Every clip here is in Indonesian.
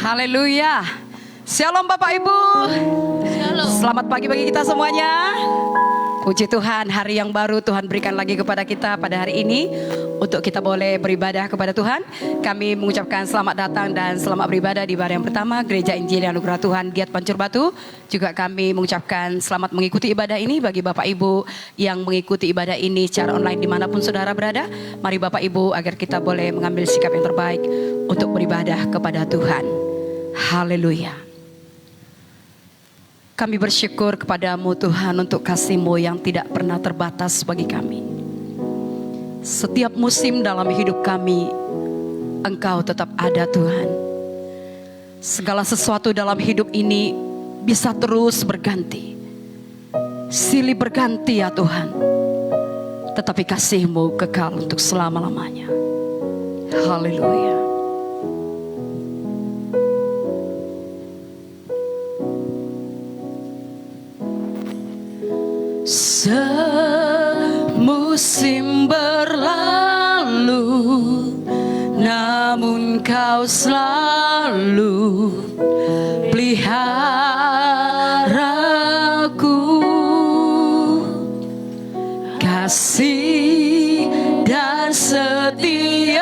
Haleluya. Shalom Bapak Ibu. Shalom. Selamat pagi bagi kita semuanya. Puji Tuhan, hari yang baru Tuhan berikan lagi kepada kita pada hari ini untuk kita boleh beribadah kepada Tuhan. Kami mengucapkan selamat datang dan selamat beribadah di bar yang pertama Gereja Injil Anugerah Tuhan Giat Pancur Batu. Juga kami mengucapkan selamat mengikuti ibadah ini bagi Bapak Ibu yang mengikuti ibadah ini secara online dimanapun saudara berada. Mari Bapak Ibu agar kita boleh mengambil sikap yang terbaik untuk beribadah kepada Tuhan. Haleluya. Kami bersyukur kepadamu Tuhan untuk kasih-Mu yang tidak pernah terbatas bagi kami. Setiap musim dalam hidup kami, Engkau tetap ada Tuhan. Segala sesuatu dalam hidup ini bisa terus berganti. Silih berganti ya Tuhan. Tetapi kasih-Mu kekal untuk selama-lamanya. Haleluya. Semusim berlalu, namun Kau selalu peliharaku. Kasih dan setiamu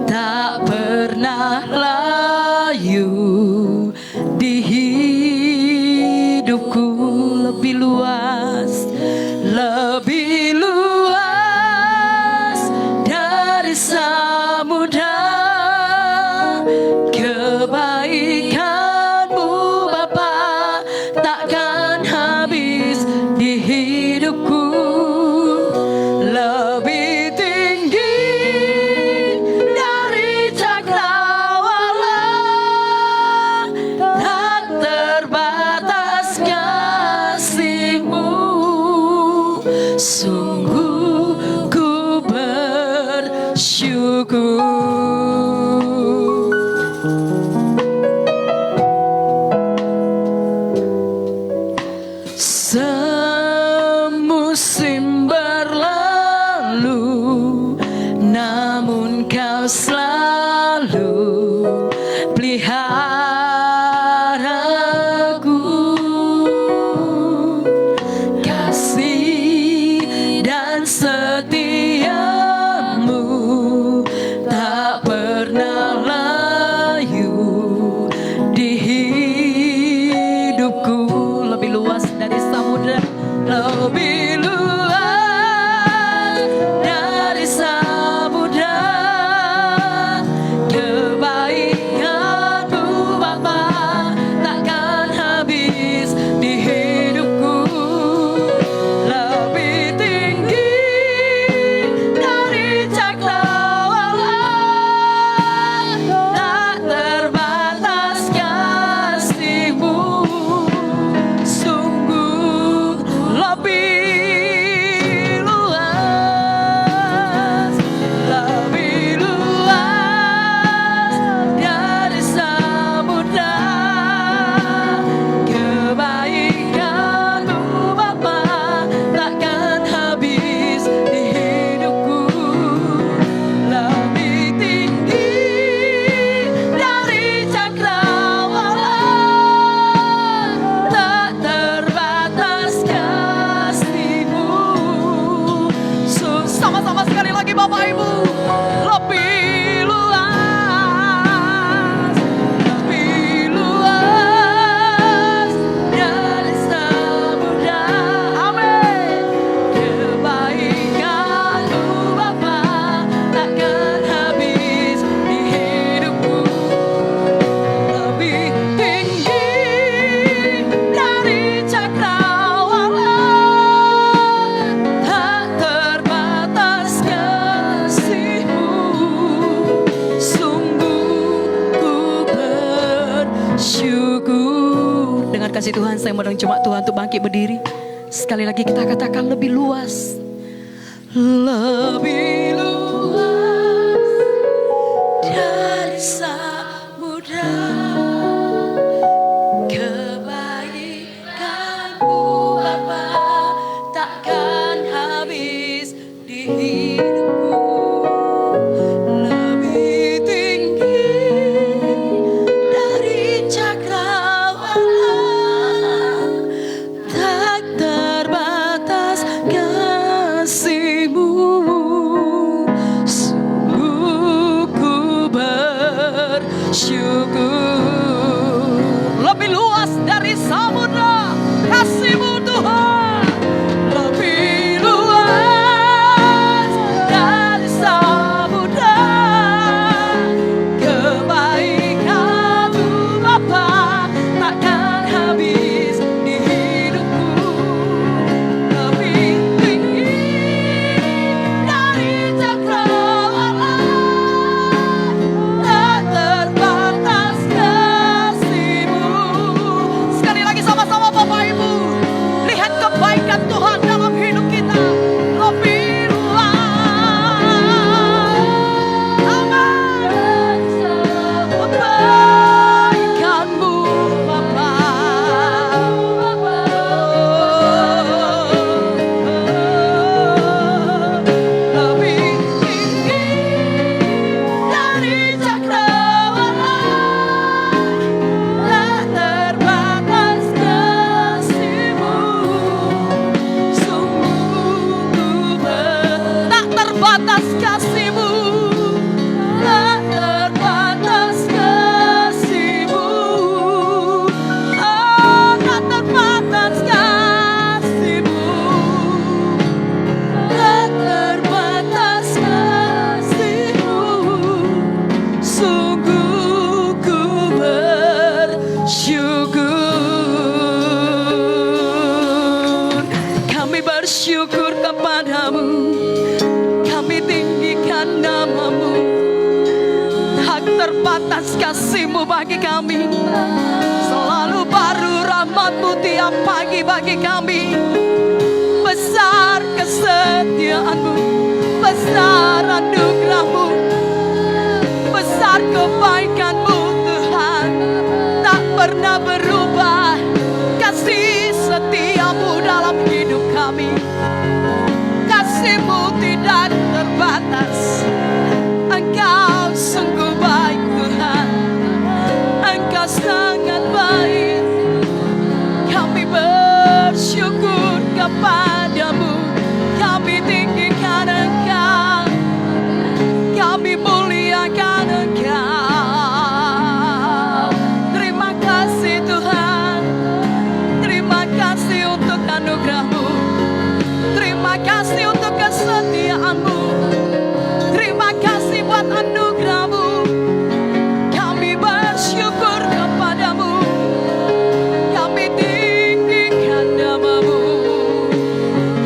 tak pernah layu di hidupku. Lebih luas dari samudra. Kebaikan-Mu Bapa takkan habis di hidupku. Lebih tinggi dari cakrawala, tak terbatas kasih-Mu. Sungguh ku bersyukur. Semusim berlalu, namun Kau selalu peliharaku. Kasih dan setiamu tak pernah layu di hidupku. Lebih luas dari samudra, lebih luas dari samudra. Kebaikan-Mu Bapa takkan habis di hidupku. Lebih tinggi dari cakrawala, tak terbatas kasih-Mu. Sungguh lebih luas dari samudra. Kebaikan-Mu Bapa takkan habis di hidupku. Lebih tinggi dari cakrawala, tak terbatas kasih-Mu. Sama-sama sekali lagi Bapak Ibu. Lebih luas dari samudra. Amin. Kebaikan-Mu Bapa takkan habis di hidupku. Lebih tinggi dari cakrawala, tak terbatas kasih-Mu. Sungguh ku bersyukur. Dengan kasih Tuhan saya mendorong jemaat Tuhan untuk bangkit berdiri. Sekali lagi kita katakan lebih luas. Lebih luas dari samudra. Kebaikan-Mu Bapa takkan habis di hidupku. Lebih tinggi bersyukur. Lebih luas dari samudra kasih-Mu Tuhan, lebih luas dari samudra kebaikan-Mu Bapa, takkan habis di hidupku. Lebih tinggi dari cakrawala, tak terbatas kasih-Mu. Sekali lagi sama-sama Bapak Ibu, lihat kebaikan Tuhan dalam hidup kita. Lebih luas, aman, kebaikan-Mu Bapa. Lebih tinggi dari cakrawala, tak terbatas kasih-Mu. Sungguh tak terbatas kasih-Mu, tak terbatas kasih-Mu. Oh, tak terbatas kasih-Mu, tak terbatas kasih-Mu. Sungguh ku bersyukur. Kami bersyukur kepadamu, kami tinggikan nama-Mu. Tak terbatas kasih-Mu bagi kami, selalu baru rahmat-Mu tiap pagi bagi kami. Besar kesetiaan-Mu, besar anugerah-Mu, besar kebaikan-Mu Tuhan, tak pernah berubah. Kasih setia-Mu dalam hidup kami, kasih-Mu tidak terbatas. Engkau sungguh baik Tuhan, Engkau sangat baik. Kami bersyukur kepadamu, kami tinggikan Engkau, kami muliakan Engkau. Terima kasih Tuhan, terima kasih untuk anugerah-Mu, terima kasih untuk kesetiaan-Mu, terima kasih buat anugerah-Mu. Kami bersyukur kepadamu, kami tinggikan nama-Mu.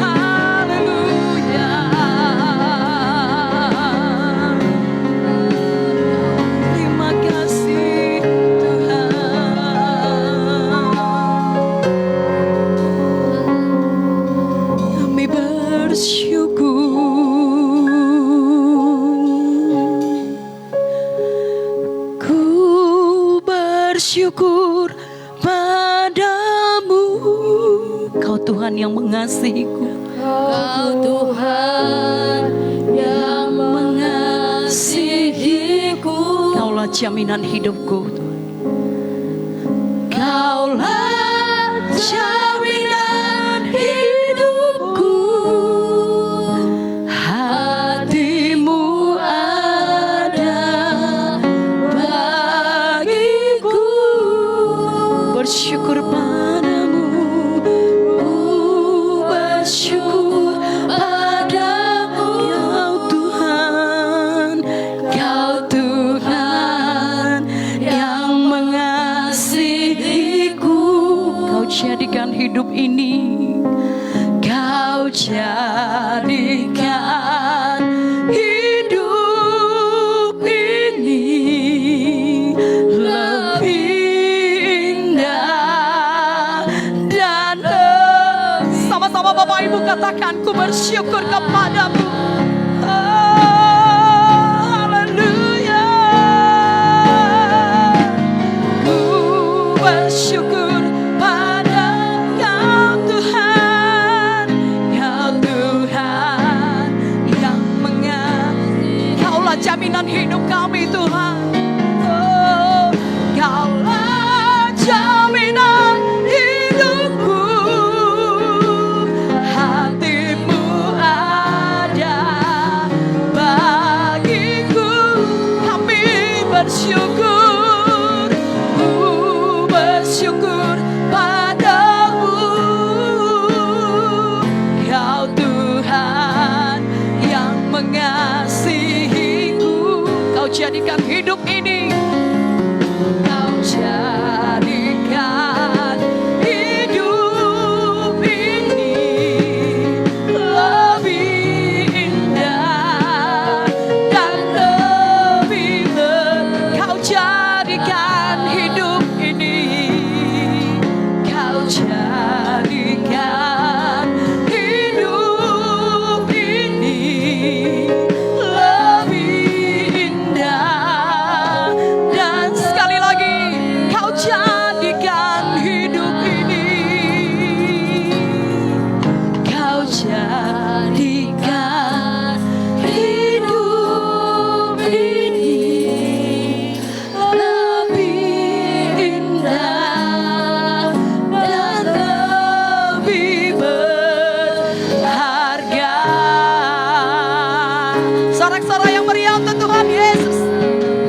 Haleluya. Terima kasih Tuhan. Kami bersyukur. Ku bersyukur padamu, Kau Tuhan yang mengasihiku. Kau Tuhan yang mengasihiku. Kaulah jaminan hidupku. Kaulah jaminan hidupku. Hati-Mu ada bagiku. Bersyukur padamu, Ku bersyukur padamu, Kau Tuhan, Kau Tuhan yang mengasihiku. Kau jadikan hidup ini, Kau jadikan hidup ini lebih indah dan sama-sama Bapak Ibu katakan, ku bersyukur kepadamu. Oh, haleluya. Ku bersyukur pada Kau Tuhan, Kau Tuhan yang mengasihi. Kaulah jaminan hidup kami Tuhan. Oh, Kaulah jaminan hidupku. Hati-Mu ada bagiku. Kami bersyukur. jadikan hidup ini, Kau jadikan hidup ini lebih indah dan lebih Kau jadikan hidup ini, Kau jadikan hidup ini lebih indah. Dan sekali lagi, Kau jadikan hidup ini, Kau jadikan hidup ini lebih indah dan lebih berharga. Sorak-sorai yang meriah untuk Tuhan Yesus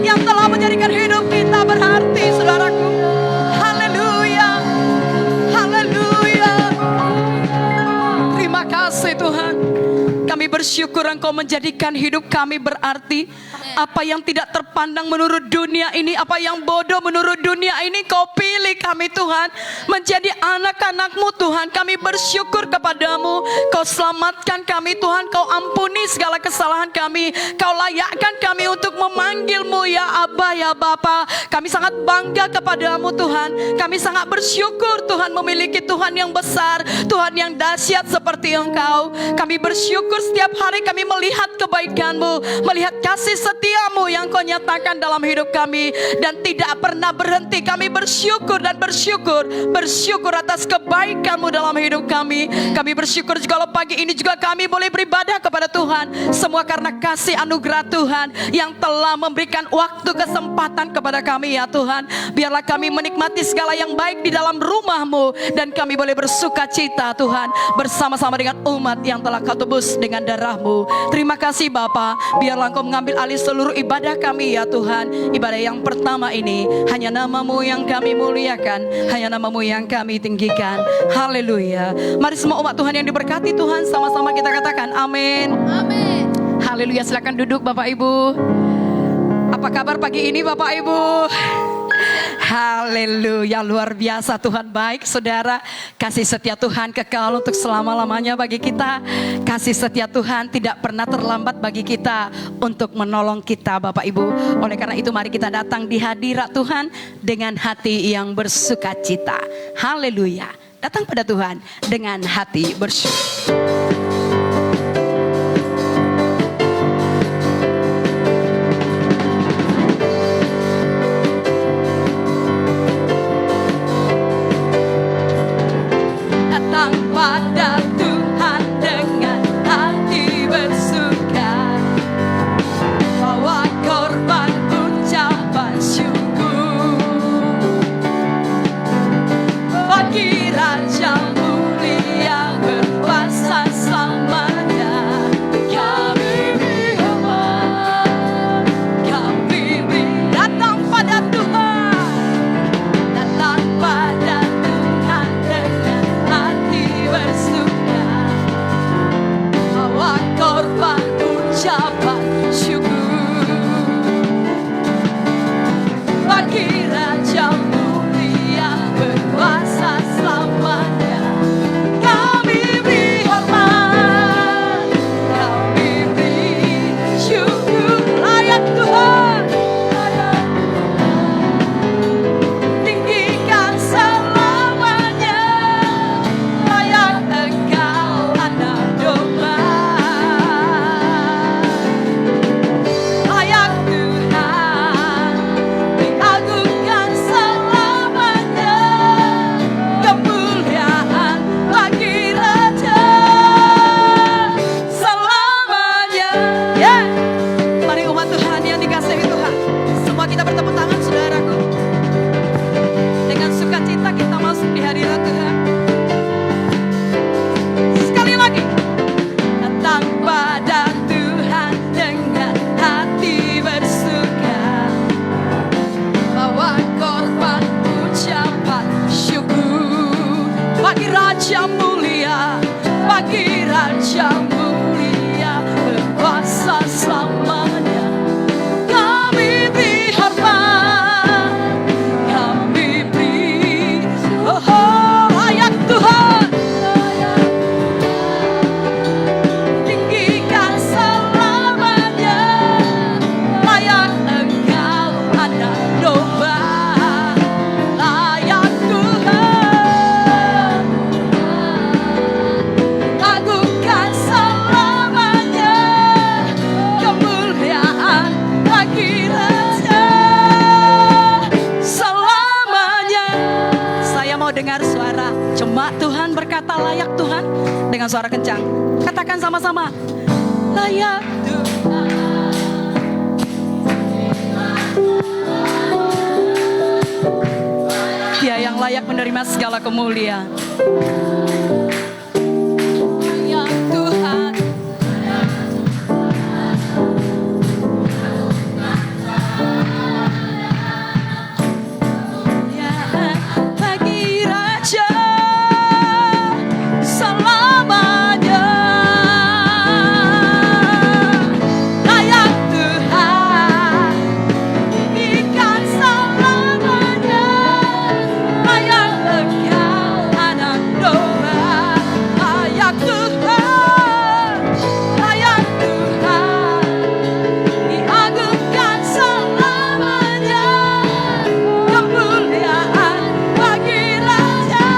yang telah menjadikan hidup kita berarti, saudaraku. Haleluya, haleluya. Terima kasih Tuhan. Kami bersyukur Engkau menjadikan hidup kami berarti. Apa yang tidak terpandang menurut dunia ini, apa yang bodoh menurut dunia ini, Kau pilih kami Tuhan menjadi anak-anak-Mu Tuhan. Kami bersyukur kepadamu. Kau selamatkan kami Tuhan. Kau ampuni segala kesalahan kami. Kau layakkan kami untuk memanggil-Mu ya Abba, ya Bapa. Kami sangat bangga kepadamu Tuhan. Kami sangat bersyukur Tuhan memiliki Tuhan yang besar, Tuhan yang dahsyat seperti Engkau. Kami bersyukur setiap hari kami melihat kebaikan-Mu, melihat kasih setia-Mu yang Kau nyatakan dalam hidup kami, dan tidak pernah berhenti. Kami bersyukur dan bersyukur atas kebaikan-Mu dalam hidup kami. Kami bersyukur juga pagi ini juga kami boleh beribadah kepada Tuhan. Semua karena kasih anugerah Tuhan yang telah memberikan waktu kesempatan kepada kami ya Tuhan. Biarlah kami menikmati segala yang baik di dalam rumah-Mu, dan kami boleh bersuka cita Tuhan bersama-sama dengan umat yang telah Kau tebus dengan darah-Mu. Terima kasih Bapa. Biarlah Engkau mengambil alih seluruh ibadah kami ya Tuhan. Ibadah yang pertama ini hanya nama-Mu yang kami muliakan, hanya nama-Mu yang kami tinggikan. Haleluya. Mari semua umat Tuhan yang diberkati Tuhan, sama-sama kita katakan amin. Amin. Haleluya. Silakan duduk Bapak Ibu. Apa kabar pagi ini Bapak Ibu? Haleluya, luar biasa. Tuhan baik saudara. Kasih setia Tuhan kekal untuk selama-lamanya bagi kita. Kasih setia Tuhan tidak pernah terlambat bagi kita untuk menolong kita Bapak Ibu. Oleh karena itu mari kita datang di hadirat Tuhan dengan hati yang bersuka cita. Haleluya. Datang pada Tuhan dengan hati bersyukur. Pada Tuhan dengan hati bersuka, bawa korban ucapan syukur bagi Raja mulia berkuasa layak Tuhan? Dengan suara kencang katakan sama-sama, layak Tuhan. Dia yang layak menerima segala kemuliaan. Layak Tuhan. Ya, bagi Raja selamanya. Layak Tuhan, ikan selamanya. Layak Engkau anak domba. Layak Tuhan, layak Tuhan, diagungkan selamanya. Kemuliaan bagi Raja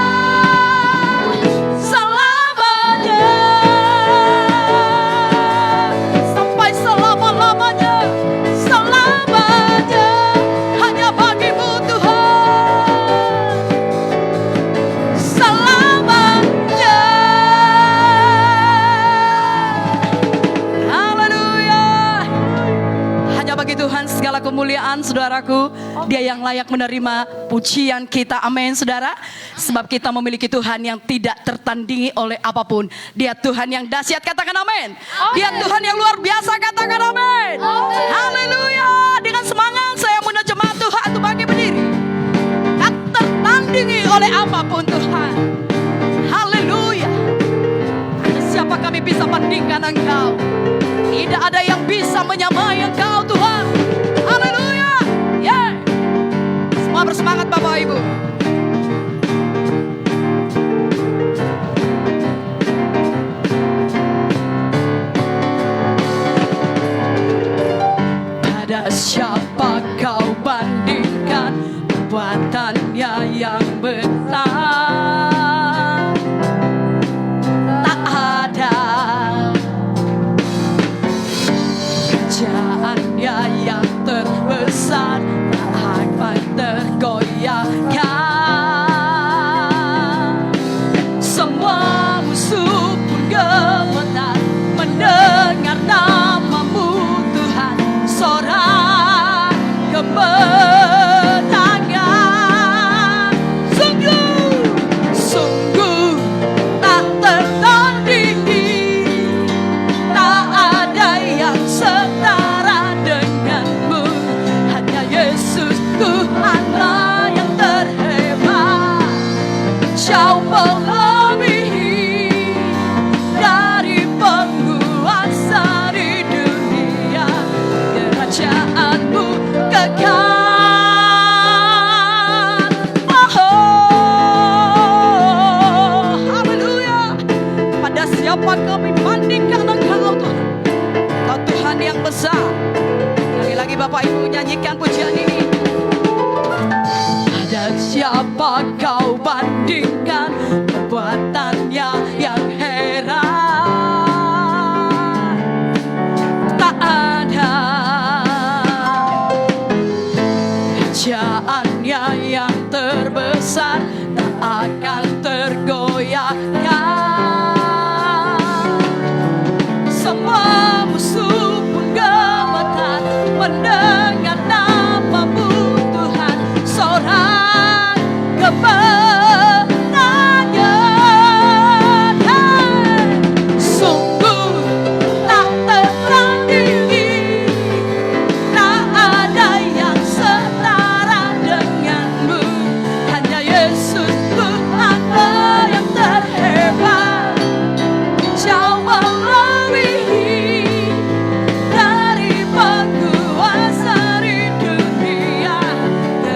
selamanya, sampai selama-lamanya, selamanya. Hanya bagimu Tuhan, selamanya. Haleluya. Hanya bagi Tuhan segala kemuliaan, saudaraku. Dia yang layak menerima pujian kita. Amin, saudara. Sebab kita memiliki Tuhan yang tidak tertandingi oleh apapun. Dia Tuhan yang dahsyat, katakan amin. Dia Tuhan yang luar biasa, katakan amin. Haleluya. Dengan semangat saya menuju jemaat Tuhan untuk bangkit berdiri. Tak tertandingi oleh apapun Tuhan. Haleluya. Siapa kami bisa bandingkan Engkau? Tidak ada yang bisa menyamai Engkau Tuhan. Haleluya. Yeah. Semua bersemangat Bapak Ibu. Pada siapa kau bandingkan perbuatannya yang besar? Tak ada. Kerajaannya yang terbesar tak akan tergoyahkan. Semua musuh pun gemetar mendengar namamu Tuhan. Sorak kemenangan. Sungguh, sungguh tak tertandingi. Tak ada yang setara denganmu. Hanya Yesus Tuhanlah yang terhebat. Jauh melebihi dari penguasa di dunia. Kerajaanmu kekal. Oh, haleluya. Pada siapa kami bandingkan Engkau Tuhan? Kau Tuhan yang besar. Lagi-lagi Bapak Ibu nyanyikan pujian ini. Pada siapa kau bandingkan perbuatannya yang heran? Tak ada. Kerajaannya yang terbesar tak akan tergoyahkan. Semua musuh pun gemetar mendengar namamu Tuhan. Sorak kemenangan. Sungguh tak tertandingi. Tak ada yang setara denganmu. Hanya Yesus Tuhanlah yang terhebat. Jauh melebihi dari penguasa di dunia.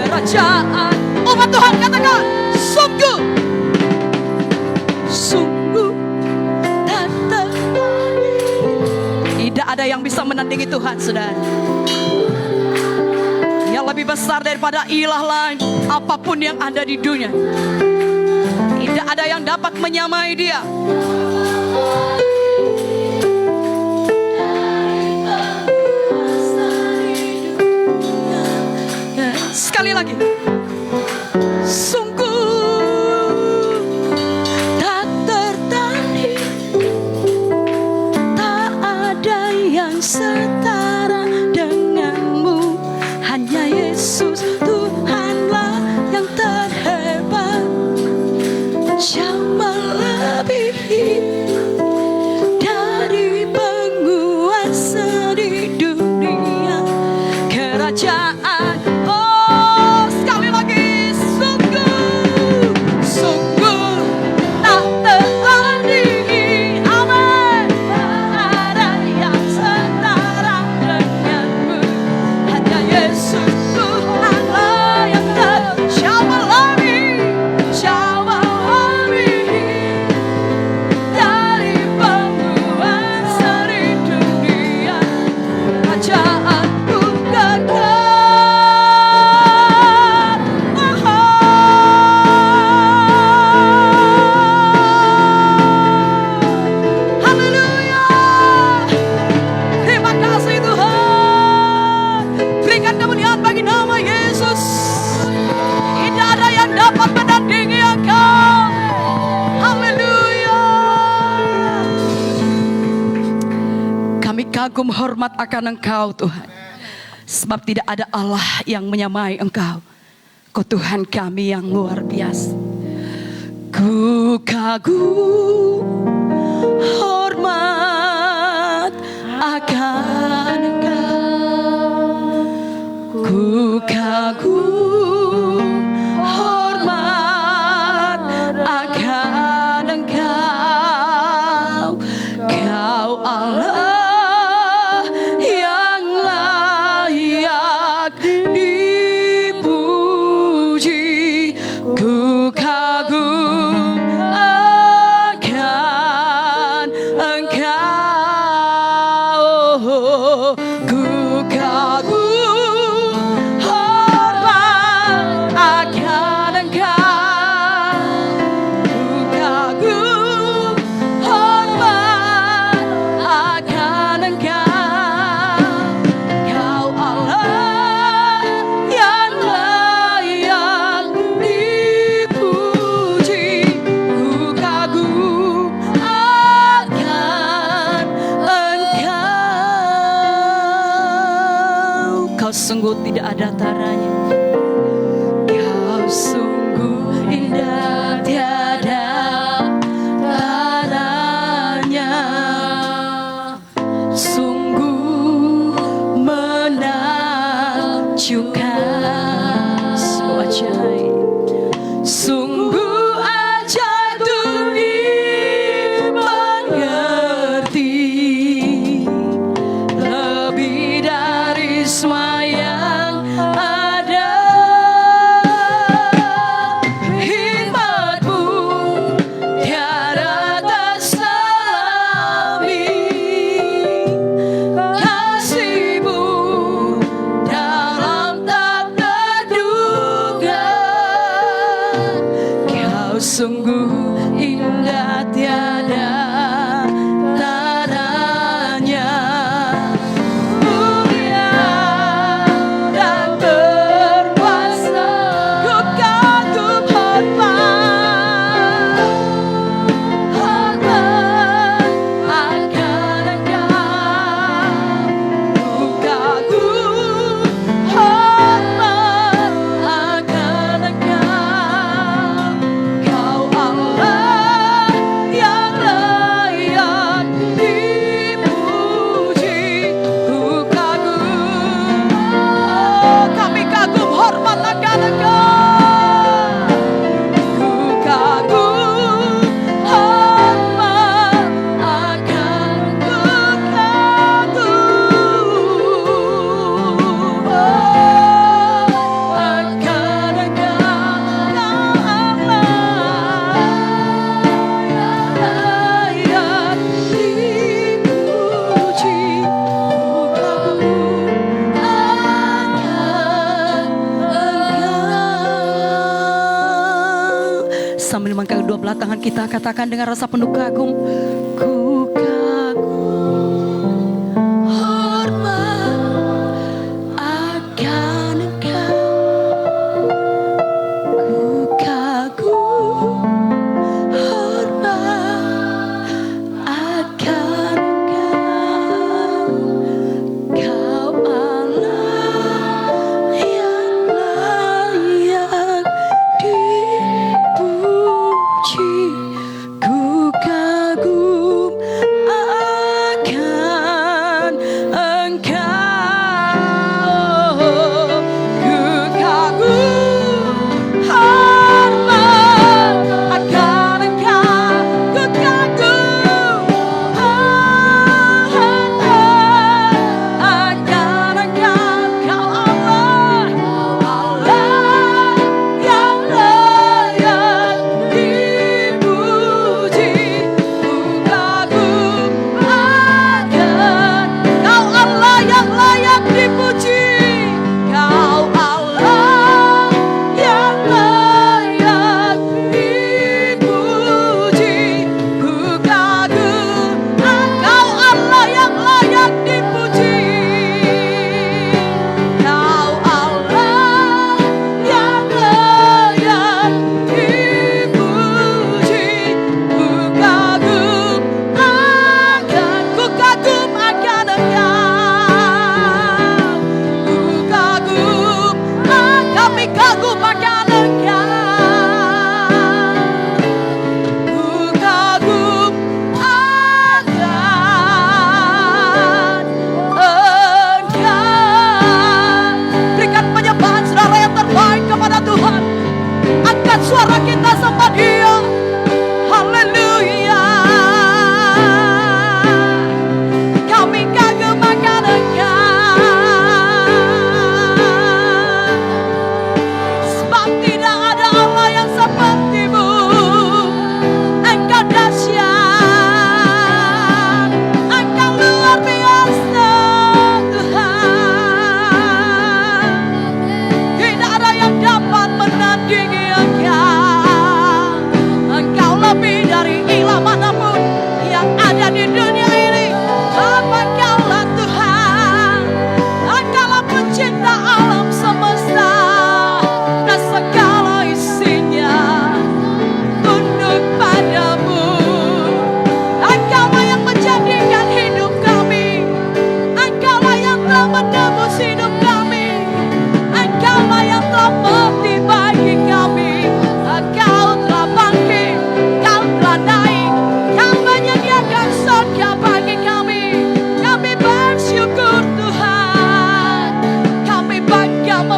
Kerajaan umat Tuhan, katakan sungguh, sungguh tak tertandingi. Tidak ada yang bisa menandingi Tuhan, saudara. Yang lebih besar daripada ilah lain apapun yang ada di dunia. Tidak ada yang dapat menyamai Dia. Sekali lagi. Sungguh tak ter kerajaan. Oh, sekali lagi, sungguh, sungguh tak tertandingi. Amin. Ada yang setara denganmu. Hanya Yesus Tuhanlah yang terjauh lebih, jauh lebih dari penguasa di dunia. Kerajaanku kekal. Haleluya. Terima kasih Tuhan. Berikan kemuliaan bagi nama Yesus. Tidak ada yang dapat menandingi Engkau. Haleluya. Kami kagum hormat akan Engkau Tuhan. Sebab tidak ada Allah yang menyamai Engkau. Kau Tuhan kami yang luar biasa. Ku kagum hormat akan Engkau. Ku kagum hormat akan Engkau. Kau Allah yang layak dipuji. Ku kagum akan Engkau. Ku kagum hormat akan Engkau. Ku kagum hormat akan Engkau. Kau Allah yang layak dipuji. Ku kagum akan Engkau. Kau sungguh tidak ada taranya. Kau sungguh indah tiada taranya. Sungguh menakjubkan. Sungguh ajaib. Sungguh ajaib untuk dimengerti. Lebih dari semua yang ada. Hikmat-Mu tiada terselami. Kasih-Mu dalam tak terduga. Kau sungguh indah tiada taranya. Mulia dan berkuasa. Ku kagum hormat akan Engkau. Ku kagum hormat akan Engkau. Kau Allah yang layak dipuji. Ku kagum. Oh, kami kagum hormat akan Engkau. Ku kagum hormat akan. Ku kagum akan Engkau. Kau Allah yang layak dipuji. Ku kagum akan Engkau. Sambil mengangkat kedua belah tangan kita, katakan dengan rasa penuh kagum. Ku kagum hormat akan Engkau. Ku kagum hormat akan Engkau. Kau Allah yang layak dipuji. Ku kagum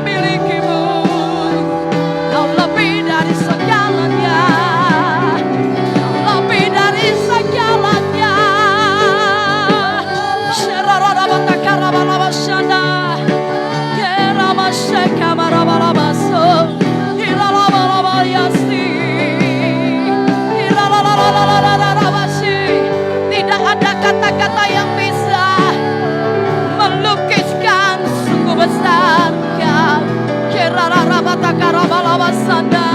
memilikimu. Kau lebih dari segalanya. Kau lebih dari segalanya. Sherarabatakarabalabasyana. Keramasyekamarabalabaso. Hilalabalabayasi. Hilalalalalalalalabasi. Tidak ada kata-kata yang bisa melukiskan sungguh besar Kau. Kerarabatakarabalabasyana.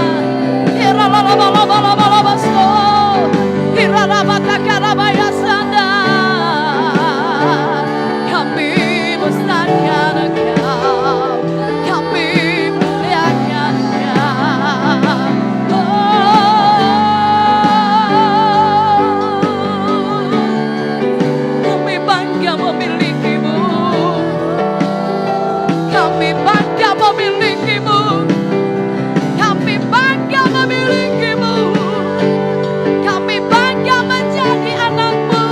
Hilalalabalabalabaso. Hirarabatakarabayasana. Kami besarkan Engkau, kami muliakan Engkau. Kami bangga memilikimu, kami bangga memilikimu, kami bangga memilikimu, kami bangga menjadi anakmu,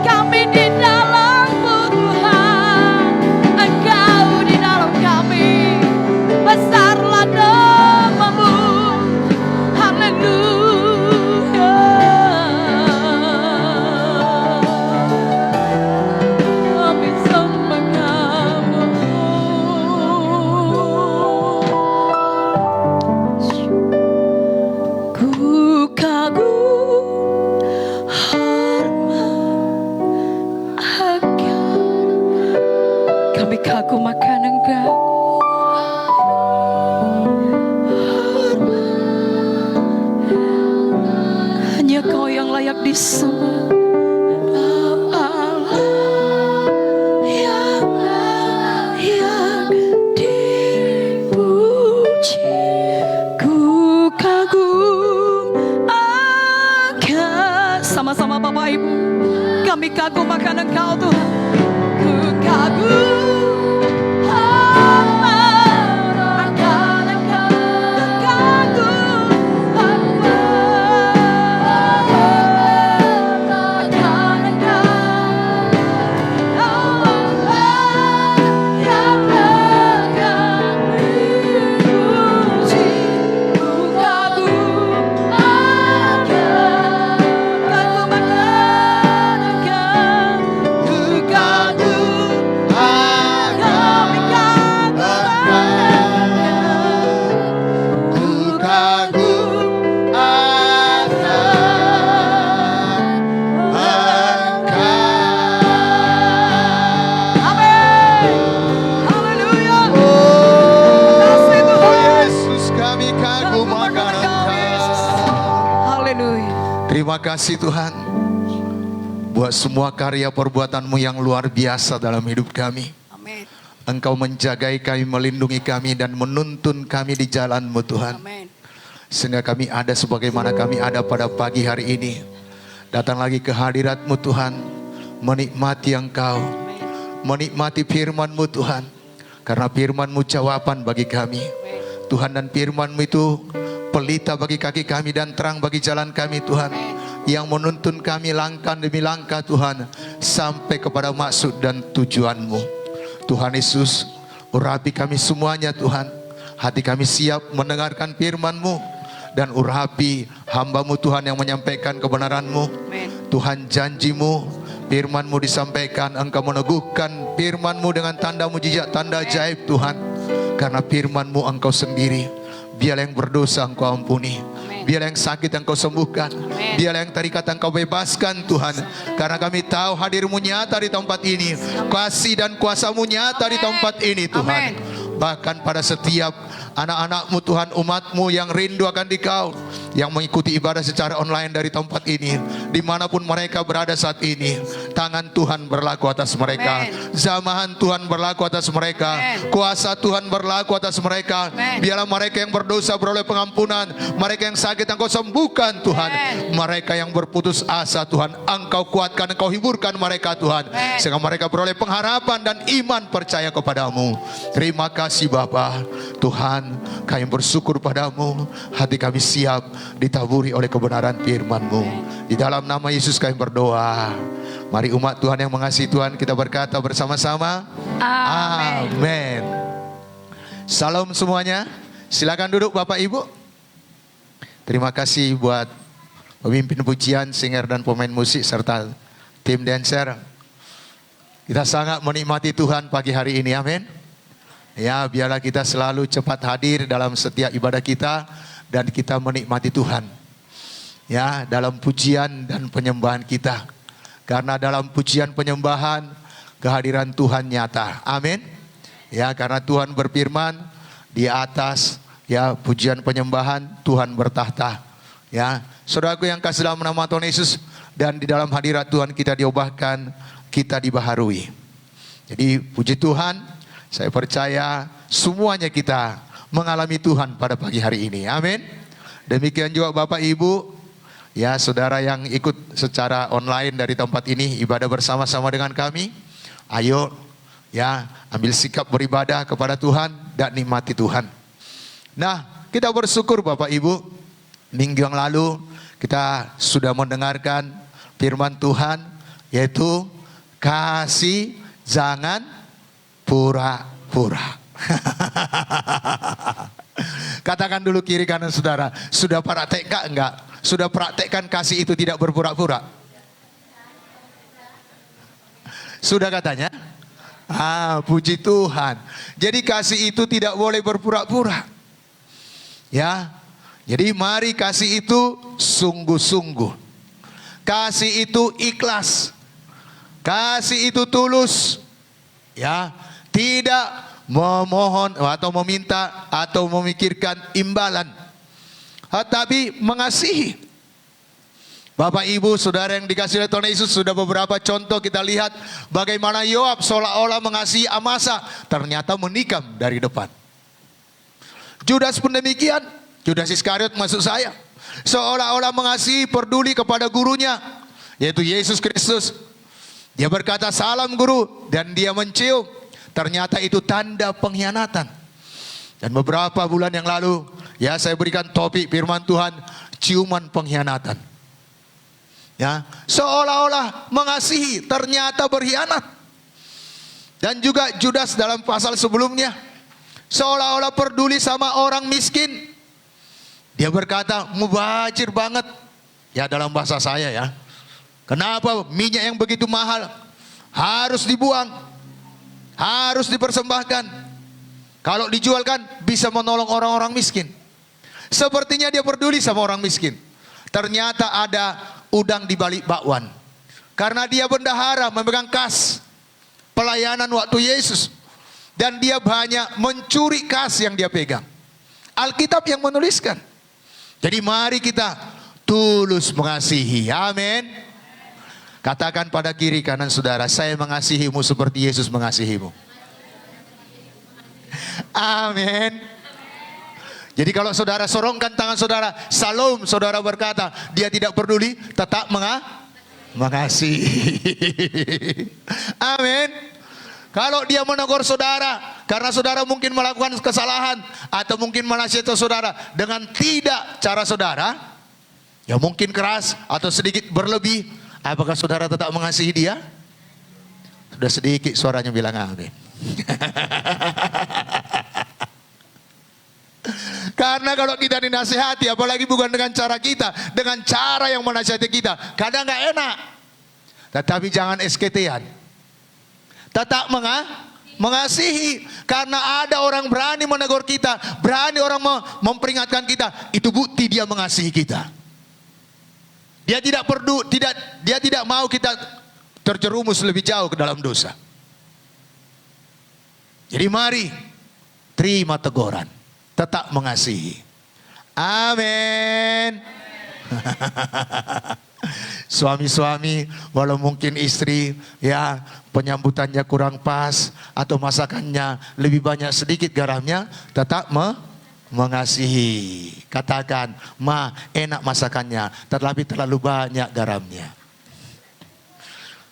kami di dalammu Tuhan, Engkau di dalam kami, besarlah namamu, haleluya. Kami sembah kamu. Ku kagum hormat akan, kami kagum akan Engkau. Hanya Kau yang layak disembah. Allah yang layak dipuji. Ku kagum akan, sama-sama Bapak Ibu, kami kagum akan Engkau Tuhan. Ku kagum hormat akan Engkau. Kagum hormat akan Engkau. Allah yang layak dipuji. Ku kagum akan Engkau. Ku kagum Terima kasih Tuhan buat semua karya perbuatan-Mu yang luar biasa dalam hidup kami. Amin. Engkau menjagai kami, melindungi kami, dan menuntun kami di jalan-Mu Tuhan. Amin. Sehingga kami ada sebagaimana kami ada pada pagi hari ini. Datang lagi ke hadirat-Mu Tuhan, menikmati Engkau, menikmati firman-Mu Tuhan. Karena firman-Mu jawaban bagi kami Tuhan, dan firman-Mu itu pelita bagi kaki kami dan terang bagi jalan kami Tuhan, yang menuntun kami langkah demi langkah Tuhan, sampai kepada maksud dan tujuan-Mu. Tuhan Yesus, urapi kami semuanya Tuhan. Hati kami siap mendengarkan firman-Mu, dan urapi hamba-Mu Tuhan yang menyampaikan kebenaran-Mu. Tuhan, janji-Mu, firman-Mu disampaikan, Engkau meneguhkan firman-Mu dengan tanda mujizat, tanda ajaib Tuhan. Karena firman-Mu Engkau sendiri. Biarlah yang berdosa Engkau ampuni, biarlah yang sakit Engkau sembuhkan, biarlah yang terikat Engkau bebaskan Tuhan. Karena kami tahu hadir-Mu nyata di tempat ini, kasih dan kuasa-Mu nyata di tempat ini Tuhan. Bahkan pada setiap anak-anak-Mu Tuhan, umat-Mu yang rindu akan Dikau, yang mengikuti ibadah secara online dari tempat ini, dimanapun mereka berada saat ini, tangan Tuhan berlaku atas mereka, jamahan Tuhan berlaku atas mereka, kuasa Tuhan berlaku atas mereka. Biarlah mereka yang berdosa beroleh pengampunan, mereka yang sakit Engkau sembuhkan Tuhan, mereka yang berputus asa Tuhan, Engkau kuatkan, Engkau hiburkan mereka Tuhan, sehingga mereka beroleh pengharapan dan iman percaya kepadamu. Terima kasih Bapa. Tuhan, kami bersyukur padamu, hati kami siap ditaburi oleh kebenaran firman-Mu. Di dalam nama Yesus kami berdoa. Mari umat Tuhan yang mengasihi Tuhan, kita berkata bersama-sama, Amin. Amin. Salam semuanya. Silakan duduk Bapak Ibu. Terima kasih buat pemimpin pujian, singer dan pemain musik serta tim dancer. Kita sangat menikmati Tuhan pagi hari ini, amin. Ya, biarlah kita selalu cepat hadir dalam setiap ibadah kita dan kita menikmati Tuhan. Ya, dalam pujian dan penyembahan kita. Karena dalam pujian penyembahan kehadiran Tuhan nyata. Amin. Ya, karena Tuhan berfirman di atas ya pujian penyembahan Tuhan bertahta. Ya, saudaraku yang kasih dalam nama Tuhan Yesus, dan di dalam hadirat Tuhan kita diubahkan, kita dibaharui. Jadi puji Tuhan, saya percaya semuanya kita mengalami Tuhan pada pagi hari ini. Amin. Demikian juga Bapak Ibu, ya saudara yang ikut secara online dari tempat ini ibadah bersama-sama dengan kami. Ayo ya ambil sikap beribadah kepada Tuhan dan nikmati Tuhan. Nah, kita bersyukur Bapak Ibu, minggu yang lalu kita sudah mendengarkan firman Tuhan, yaitu kasih jangan pura-pura. Katakan dulu kiri kanan saudara, sudah praktek enggak? Sudah praktekkan kasih itu tidak berpura-pura? Sudah katanya? Puji Tuhan. Jadi kasih itu tidak boleh berpura-pura. Ya. Jadi mari kasih itu sungguh-sungguh. Kasih itu ikhlas. Kasih itu tulus. Ya, tidak memohon atau meminta atau memikirkan imbalan. Tetapi mengasihi. Bapak Ibu saudara yang dikasihi oleh Tuhan Yesus, sudah beberapa contoh kita lihat bagaimana Yoab seolah-olah mengasihi Amasa, ternyata menikam dari depan. Judas pun demikian, Judas Iskariot maksud saya, seolah-olah mengasihi, peduli kepada gurunya, yaitu Yesus Kristus. Dia berkata salam guru, dan dia mencium, ternyata itu tanda pengkhianatan. Dan beberapa bulan yang lalu, ya saya berikan topik firman Tuhan, ciuman pengkhianatan. Ya, seolah-olah mengasihi, ternyata berkhianat. Dan juga Judas dalam pasal sebelumnya, seolah-olah peduli sama orang miskin. Dia berkata, mubazir banget. Ya dalam bahasa saya ya. Kenapa minyak yang begitu mahal harus dibuang, harus dipersembahkan. Kalau dijualkan bisa menolong orang-orang miskin. Sepertinya dia peduli sama orang miskin. Ternyata ada udang di balik bakwan. Karena dia bendahara memegang kas pelayanan waktu Yesus. Dan dia banyak mencuri kas yang dia pegang. Alkitab yang menuliskan. Jadi mari kita tulus mengasihi. Amin. Katakan pada kiri kanan saudara, saya mengasihimu seperti Yesus mengasihimu. Amin. Jadi kalau saudara sorongkan tangan saudara, salam, saudara berkata, dia tidak peduli, tetap mengasihi. Amin. Kalau dia menegur saudara, karena saudara mungkin melakukan kesalahan, atau mungkin menasihati saudara dengan tidak cara saudara, ya mungkin keras atau sedikit berlebih, apakah saudara tetap mengasihi dia? Sudah sedikit suaranya bilang amin. Karena kalau kita dinasihati, apalagi bukan dengan cara kita, dengan cara yang menasihati kita, kadang nggak enak. Tetapi jangan SKT-an. Tetap mengasihi. Karena ada orang berani menegur kita, berani orang memperingatkan kita, itu bukti dia mengasihi kita. Dia tidak mau kita terjerumus lebih jauh ke dalam dosa. Jadi mari terima teguran. Tetap mengasihi. Amin. Suami-suami, walau mungkin istri ya penyambutannya kurang pas atau masakannya lebih banyak sedikit garamnya, tetap mengasihi. Katakan, ma enak masakannya, tetapi terlalu banyak garamnya.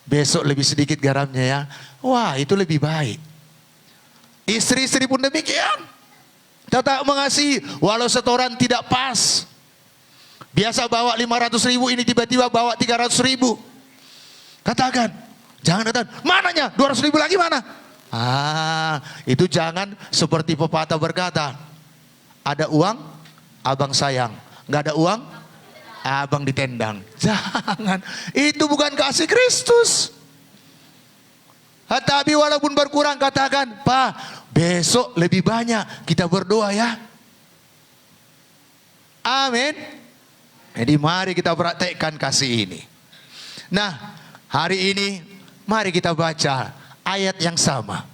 Besok lebih sedikit garamnya ya. Wah, itu lebih baik. Istri-istri pun demikian. Tetap mengasihi, walau setoran tidak pas. Biasa bawa 500.000, ini tiba-tiba bawa 300.000. Katakan, jangan datang. Mananya? 200.000 lagi mana? Itu jangan seperti pepatah berkata, ada uang, abang sayang. Nggak ada uang, abang ditendang. Jangan, itu bukan kasih Kristus. Tapi walaupun berkurang, katakan, Pak, besok lebih banyak, kita berdoa ya. Amin. Jadi mari kita praktekkan kasih ini. Nah, hari ini mari kita baca ayat yang sama.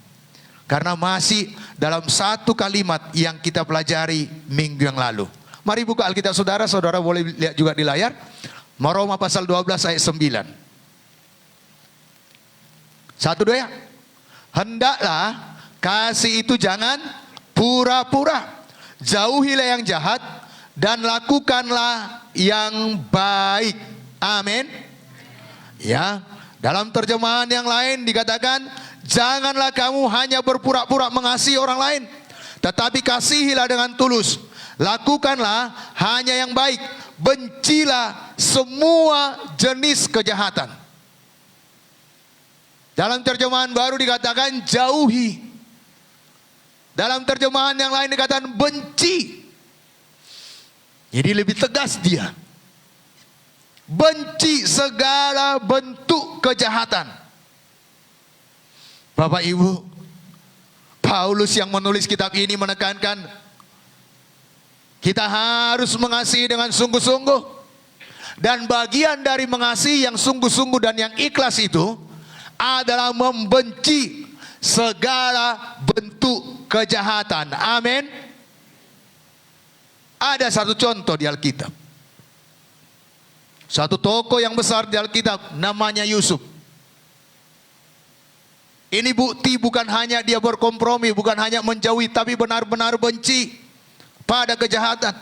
Karena masih dalam satu kalimat yang kita pelajari minggu yang lalu. Mari buka Alkitab saudara, saudara boleh lihat juga di layar. Roma pasal 12 ayat 9. 1, 2 ya. Hendaklah kasih itu jangan pura-pura. Jauhilah yang jahat dan lakukanlah yang baik. Amin. Ya, dalam terjemahan yang lain dikatakan, janganlah kamu hanya berpura-pura mengasihi orang lain, tetapi kasihilah dengan tulus. Lakukanlah hanya yang baik. Bencilah semua jenis kejahatan. Dalam terjemahan baru dikatakan jauhi. Dalam terjemahan yang lain dikatakan benci. Jadi lebih tegas dia. Benci segala bentuk kejahatan. Bapak Ibu, Paulus yang menulis kitab ini menekankan kita harus mengasihi dengan sungguh-sungguh. Dan bagian dari mengasihi yang sungguh-sungguh dan yang ikhlas itu adalah membenci segala bentuk kejahatan. Amin. Ada satu contoh di Alkitab. Satu tokoh yang besar di Alkitab namanya Yusuf. Ini bukti bukan hanya dia berkompromi, bukan hanya menjauhi, tapi benar-benar benci pada kejahatan.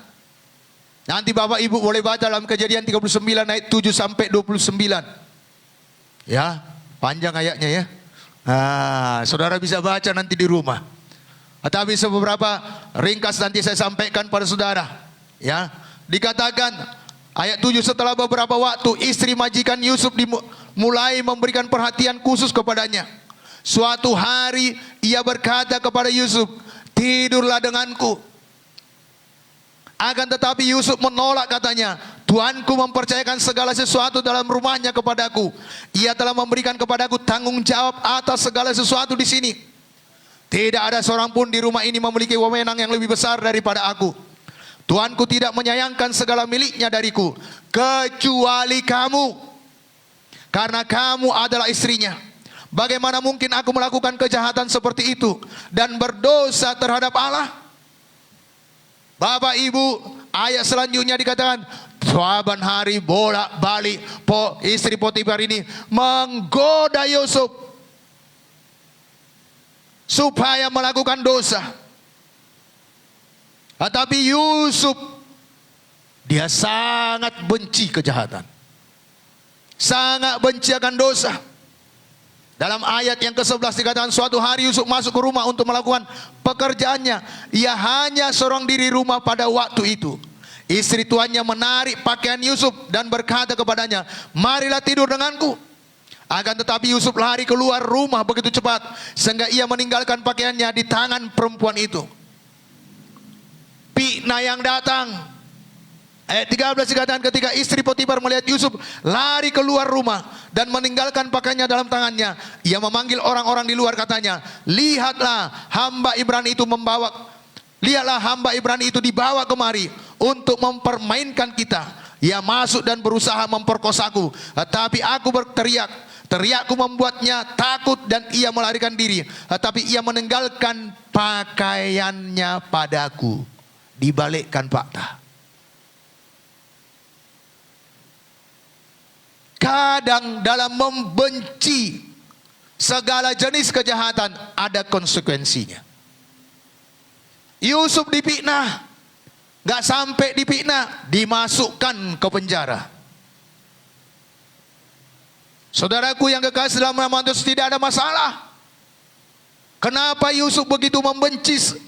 Nanti Bapak Ibu boleh baca dalam Kejadian 39 ayat 7 sampai 29. Ya, panjang ayatnya ya. Saudara bisa baca nanti di rumah. Tapi beberapa ringkas nanti saya sampaikan pada saudara. Ya, dikatakan ayat 7, setelah beberapa waktu istri majikan Yusuf mulai memberikan perhatian khusus kepadanya. Suatu hari ia berkata kepada Yusuf, tidurlah denganku. Akan tetapi Yusuf menolak, katanya, Tuanku mempercayakan segala sesuatu dalam rumahnya kepadaku. Ia telah memberikan kepadaku tanggung jawab atas segala sesuatu di sini. Tidak ada seorang pun di rumah ini memiliki wewenang yang lebih besar daripada aku. Tuanku tidak menyayangkan segala miliknya dariku, kecuali kamu, karena kamu adalah istrinya. Bagaimana mungkin aku melakukan kejahatan seperti itu dan berdosa terhadap Allah? Bapak Ibu, ayat selanjutnya dikatakan, saban hari bolak-balik istri Potifar ini menggoda Yusuf supaya melakukan dosa. Tetapi Yusuf, dia sangat benci kejahatan, sangat benci akan dosa. Dalam ayat yang ke-11 dikatakan, suatu hari Yusuf masuk ke rumah untuk melakukan pekerjaannya. Ia hanya seorang diri rumah pada waktu itu. Istri tuannya menarik pakaian Yusuf dan berkata kepadanya, marilah tidur denganku. Akan tetapi Yusuf lari keluar rumah begitu cepat, sehingga ia meninggalkan pakaiannya di tangan perempuan itu. Fitnah yang datang. Ayat 13 dikatakan, ketika istri Potifar melihat Yusuf lari keluar rumah dan meninggalkan pakaiannya dalam tangannya, ia memanggil orang-orang di luar, katanya, lihatlah hamba Ibrani itu dibawa kemari untuk mempermainkan kita. Ia masuk dan berusaha memperkosaku, tetapi aku berteriak. Teriakku membuatnya takut dan ia melarikan diri. Tetapi ia meninggalkan pakaiannya padaku. Dibalikkan fakta. Kadang dalam membenci segala jenis kejahatan ada konsekuensinya. Yusuf dipitnah, gak sampai dipitnah, dimasukkan ke penjara. Saudaraku yang kekasih dalam nama Tuhan, tidak ada masalah. Kenapa Yusuf begitu membenci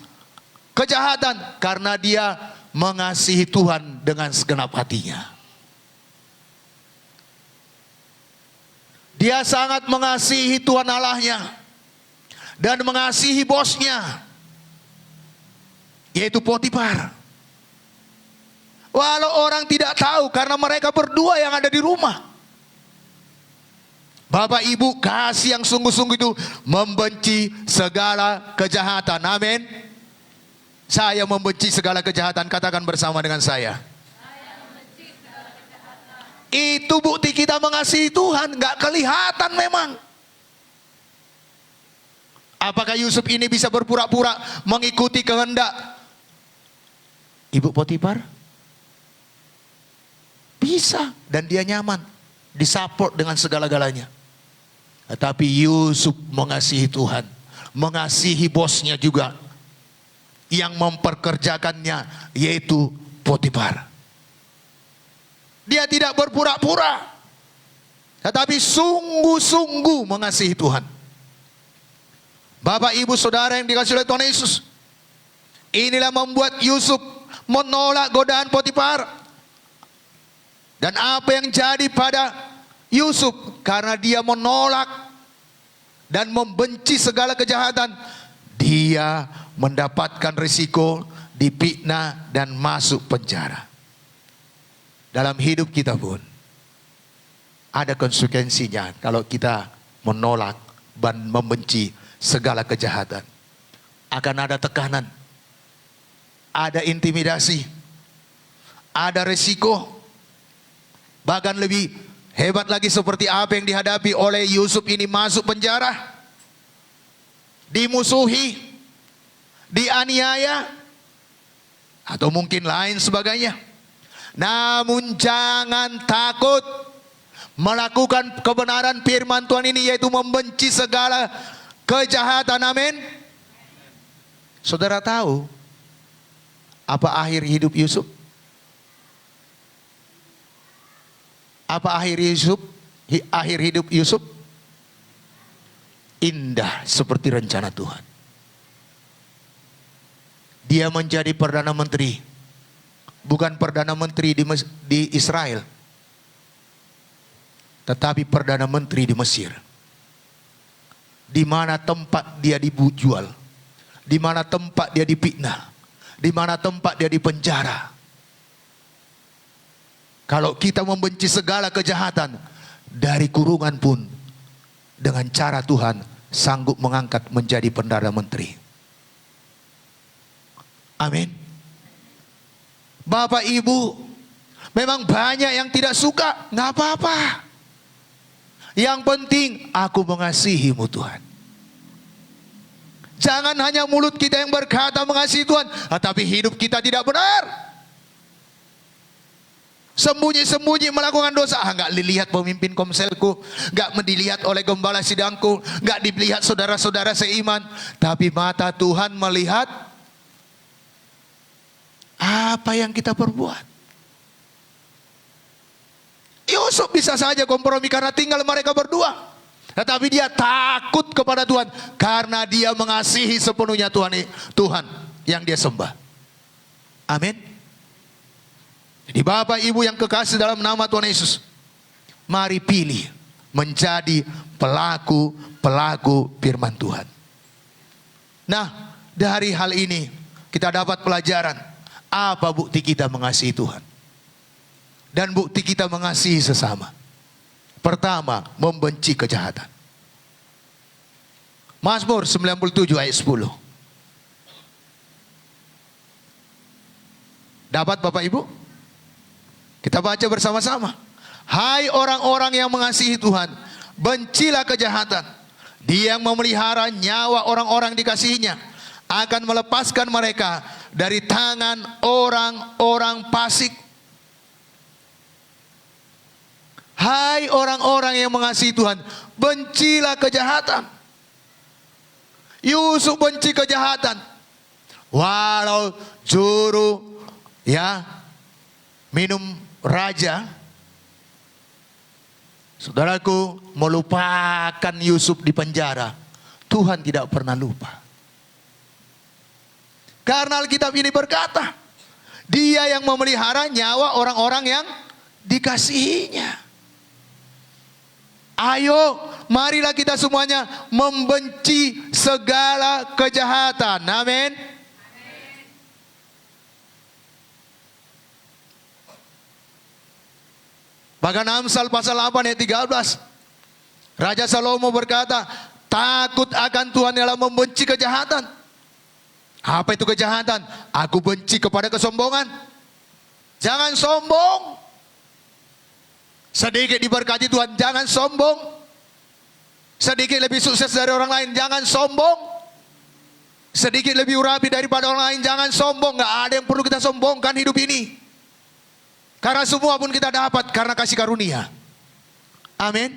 kejahatan? Karena dia mengasihi Tuhan dengan segenap hatinya. Dia sangat mengasihi Tuhan Allahnya. dan mengasihi bosnya, yaitu Potifar. Walau orang tidak tahu karena mereka berdua yang ada di rumah. Bapak Ibu, kasih yang sungguh-sungguh itu membenci segala kejahatan. Amin. Saya membenci segala kejahatan. Katakan bersama dengan saya. Itu bukti kita mengasihi Tuhan. Gak kelihatan memang. Apakah Yusuf ini bisa berpura-pura mengikuti kehendak Ibu Potifar? Bisa. Dan dia nyaman. Disupport dengan segala-galanya. Tetapi Yusuf mengasihi Tuhan. Mengasihi bosnya juga. Yang memperkerjakannya, yaitu Potifar. Dia tidak berpura-pura. Tetapi sungguh-sungguh mengasihi Tuhan. Bapak, Ibu, Saudara yang dikasihi oleh Tuhan Yesus. Inilah membuat Yusuf menolak godaan Potifar. Dan apa yang jadi pada Yusuf? Karena dia menolak dan membenci segala kejahatan, dia mendapatkan risiko difitnah dan masuk penjara. Dalam hidup kita pun ada konsekuensinya kalau kita menolak dan membenci segala kejahatan. Akan ada tekanan, ada intimidasi, ada risiko. Bahkan lebih hebat lagi seperti apa yang dihadapi oleh Yusuf ini, masuk penjara, dimusuhi, dianiaya, atau mungkin lain sebagainya. Namun jangan takut melakukan kebenaran firman Tuhan ini, yaitu membenci segala kejahatan. Amin. Saudara tahu apa akhir hidup Yusuf? Apa akhir Yusuf? Akhir hidup Yusuf indah seperti rencana Tuhan. Dia menjadi perdana menteri, bukan perdana menteri di Israel, tetapi perdana menteri di Mesir, di mana tempat dia dijual, di mana tempat dia difitnah, di mana tempat dia dipenjara. Kalau kita membenci segala kejahatan, dari kurungan pun dengan cara Tuhan sanggup mengangkat menjadi perdana menteri. Amin. Bapak, Ibu, memang banyak yang tidak suka, nggak apa-apa. Yang penting aku mengasihimu Tuhan. Jangan hanya mulut kita yang berkata mengasihi Tuhan, tetapi hidup kita tidak benar. Sembunyi-sembunyi melakukan dosa. Nggak dilihat pemimpin komselku, nggak dilihat oleh gembala sidangku, nggak dilihat saudara-saudara seiman. Tapi mata Tuhan melihat apa yang kita perbuat. Yusuf bisa saja kompromi karena tinggal mereka berdua. Tetapi dia takut kepada Tuhan karena dia mengasihi sepenuhnya Tuhan yang dia sembah. Amin. Jadi Bapak Ibu yang kekasih dalam nama Tuhan Yesus, mari pilih menjadi pelaku-pelaku firman Tuhan. Nah, dari hal ini kita dapat pelajaran apa bukti kita mengasihi Tuhan dan bukti kita mengasihi sesama. Pertama, membenci kejahatan. Mazmur 97 ayat 10. Dapat Bapak Ibu? Kita baca bersama-sama. Hai orang-orang yang mengasihi Tuhan, bencilah kejahatan. Dia yang memelihara nyawa orang-orang dikasihinya akan melepaskan mereka dari tangan orang-orang fasik. Hai orang-orang yang mengasihi Tuhan, bencilah kejahatan. Yusuf benci kejahatan. Walau juru minum raja, saudaraku, melupakan Yusuf di penjara, Tuhan tidak pernah lupa. Karena Alkitab ini berkata, Dia yang memelihara nyawa orang-orang yang dikasihinya. Ayo marilah kita semuanya membenci segala kejahatan. Amin. Bahkan Amsal pasal 8 ayat 13. Raja Salomo berkata, takut akan Tuhan ialah membenci kejahatan. Apa itu kejahatan? Aku benci kepada kesombongan. Jangan sombong. Sedikit diberkati Tuhan, jangan sombong. Sedikit lebih sukses dari orang lain, jangan sombong. Sedikit lebih rapi daripada orang lain, jangan sombong. Gak ada yang perlu kita sombongkan hidup ini. Karena semua pun kita dapat karena kasih karunia. Amin.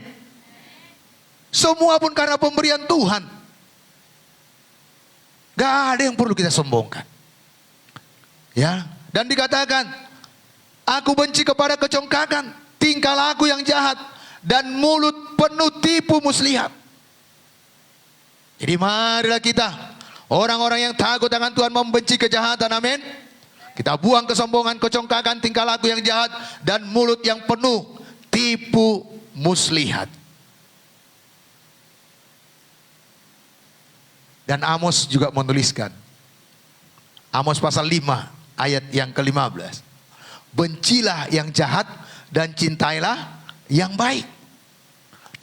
Semua pun karena pemberian Tuhan. Gak ada yang perlu kita sombongkan. Ya, dan dikatakan, aku benci kepada kecongkakan, tingkah laku yang jahat, dan mulut penuh tipu muslihat. Jadi marilah kita, orang-orang yang takut akan Tuhan, membenci kejahatan. Amin. Kita buang kesombongan, kecongkakan, tingkah laku yang jahat, dan mulut yang penuh tipu muslihat. Dan Amos juga menuliskan, Amos pasal 5 ayat yang ke-15. Bencilah yang jahat dan cintailah yang baik.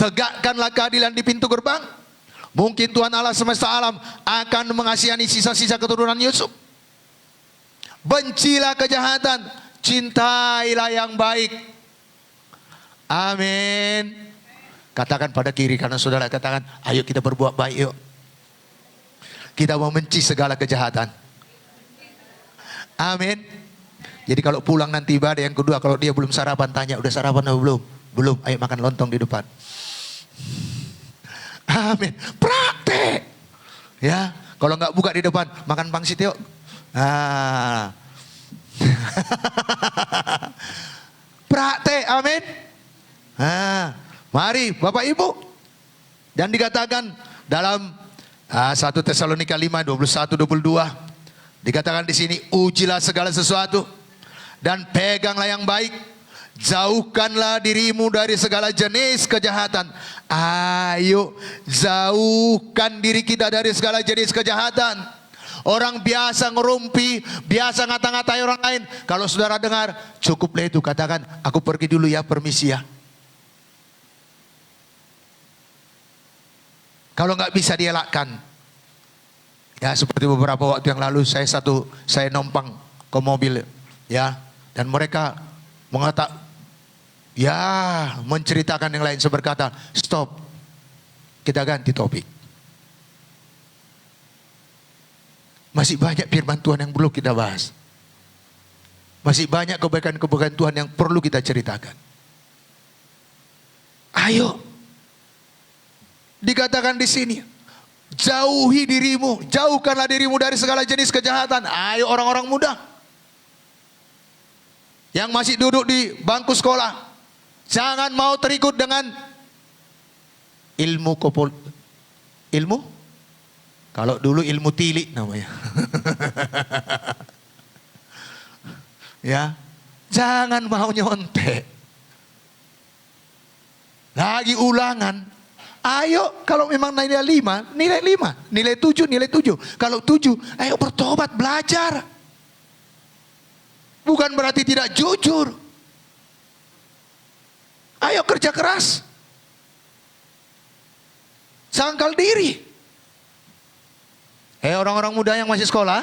Tegakkanlah keadilan di pintu gerbang. Mungkin Tuhan Allah semesta alam akan mengasihani sisa-sisa keturunan Yusuf. Bencilah kejahatan, cintailah yang baik. Amin. Katakan pada kiri kanan saudara, katakan, ayo kita berbuat baik yuk. Kita membenci segala kejahatan. Amin. Jadi kalau pulang nanti ibadah yang kedua, kalau dia belum sarapan, tanya, udah sarapan atau belum? Belum, ayo makan lontong di depan. Amin. Praktek. Ya, kalau nggak buka di depan, makan pangsit yuk. Praktek, amin. Mari Bapak Ibu. Dan dikatakan dalam 1 Tesalonika 5, 21-22. Dikatakan di sini, ujilah segala sesuatu dan peganglah yang baik. Jauhkanlah dirimu dari segala jenis kejahatan. Ayo, jauhkan diri kita dari segala jenis kejahatan. Orang biasa ngerumpi, biasa ngata-ngatai orang lain. Kalau saudara dengar, cukuplah itu, katakan, aku pergi dulu ya, permisi ya. Kalau nggak bisa dielakkan, ya seperti beberapa waktu yang lalu saya numpang ke mobil, ya, dan mereka mengatakan, ya, menceritakan yang lain. Saya berkata, stop, kita ganti topik. Masih banyak firman Tuhan yang perlu kita bahas. Masih banyak kebaikan-kebaikan Tuhan yang perlu kita ceritakan. Ayo. Dikatakan di sini, jauhi dirimu, jauhkanlah dirimu dari segala jenis kejahatan. Ayo orang-orang muda yang masih duduk di bangku sekolah, jangan mau terikut dengan ilmu kalau dulu ilmu tilik namanya. Ya, jangan mau nyontek. Lagi ulangan. Ayo, kalau memang nilai 5, nilai 5. Nilai 7, nilai 7. Kalau 7, ayo bertobat, belajar. Bukan berarti tidak jujur. Ayo kerja keras. Sangkal diri. Orang-orang muda yang masih sekolah.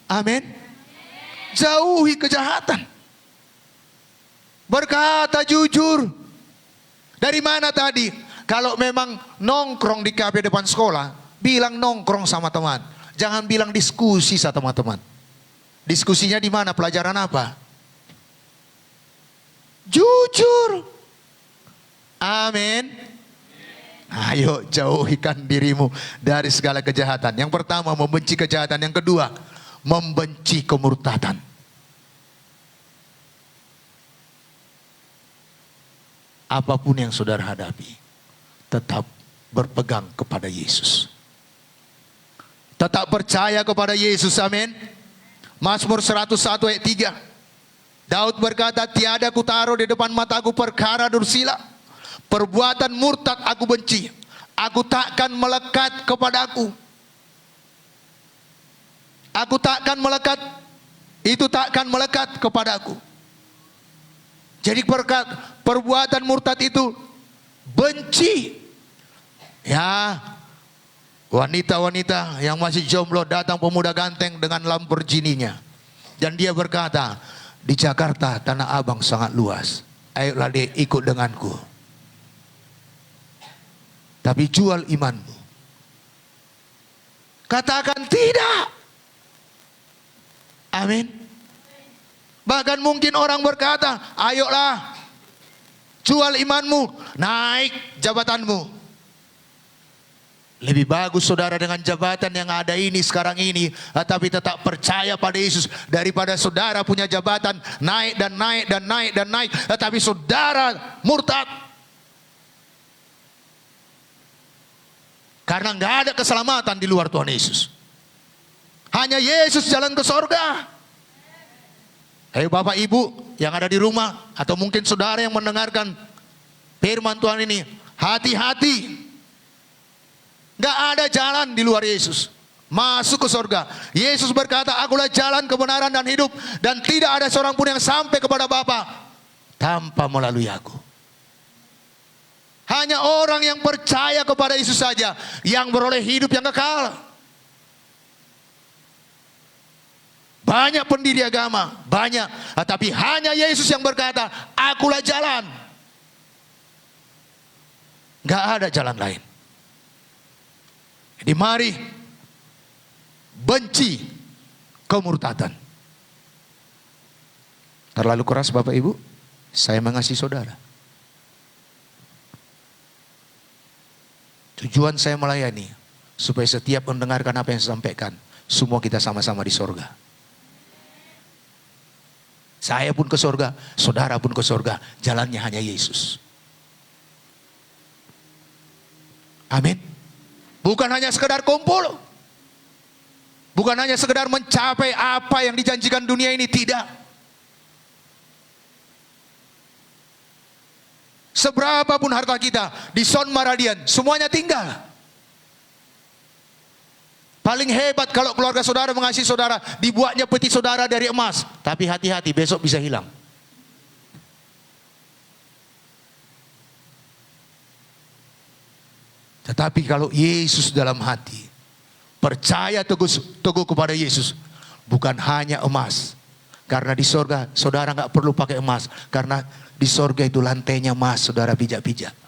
Amin. Jauhi kejahatan. Berkata jujur. Dari mana tadi? Kalau memang nongkrong di kafe depan sekolah, bilang nongkrong sama teman. Jangan bilang diskusi sama teman. Diskusinya di mana? Pelajaran apa? Jujur. Amin. Ayo jauhikan dirimu dari segala kejahatan. Yang pertama, membenci kejahatan. Yang kedua, membenci kemurtadan. Apapun yang saudara hadapi, tetap berpegang kepada Yesus. Tetap percaya kepada Yesus, amin. Mazmur 101 ayat 3. Daud berkata, tiada kutaruh di depan mataku perkara dursila, Perbuatan murtad aku benci. Aku takkan melekat kepadaku. Aku takkan melekat. Itu takkan melekat kepadaku. Jadi perbuatan murtad itu benci. Ya, wanita-wanita yang masih jomblo datang pemuda ganteng dengan Lamborghini-nya. Dan dia berkata, di Jakarta Tanah Abang sangat luas. Ayolah dek, ikut denganku. Tapi jual imanmu. Katakan tidak. Amin. Bahkan mungkin orang berkata, ayolah jual imanmu, naik jabatanmu. Lebih bagus saudara dengan jabatan yang ada ini sekarang ini, tapi tetap percaya pada Yesus, daripada saudara punya jabatan naik dan naik dan naik dan naik, tetapi saudara murtad. Karena nggak ada keselamatan di luar Tuhan Yesus. Hanya Yesus jalan ke sorga. Ayo Bapak Ibu yang ada di rumah, atau mungkin saudara yang mendengarkan firman Tuhan ini, hati-hati. Nggak ada jalan di luar Yesus masuk ke sorga. Yesus berkata, akulah jalan, kebenaran dan hidup, dan tidak ada seorang pun yang sampai kepada Bapa tanpa melalui aku. Hanya orang yang percaya kepada Yesus saja yang beroleh hidup yang kekal. Banyak pendiri agama, banyak, tapi hanya Yesus yang berkata, akulah jalan. Nggak ada jalan lain. Jadi mari benci kemurtadan. Terlalu keras Bapak Ibu? Saya mengasihi saudara. Tujuan saya melayani supaya setiap mendengarkan apa yang saya sampaikan, semua kita sama-sama di sorga. Saya pun ke sorga, saudara pun ke sorga. Jalannya hanya Yesus. Amin. Bukan hanya sekedar kumpul. Bukan hanya sekedar mencapai apa yang dijanjikan dunia ini, tidak. Seberapapun harta kita di Son Maradian, semuanya tinggal. Paling hebat kalau keluarga saudara mengasihi saudara, dibuatnya peti saudara dari emas. Tapi hati-hati, besok bisa hilang. Tetapi kalau Yesus dalam hati, percaya teguh kepada Yesus, bukan hanya emas. Karena di sorga saudara nggak perlu pakai emas, karena di sorga itu lantainya emas, saudara pijak-pijak.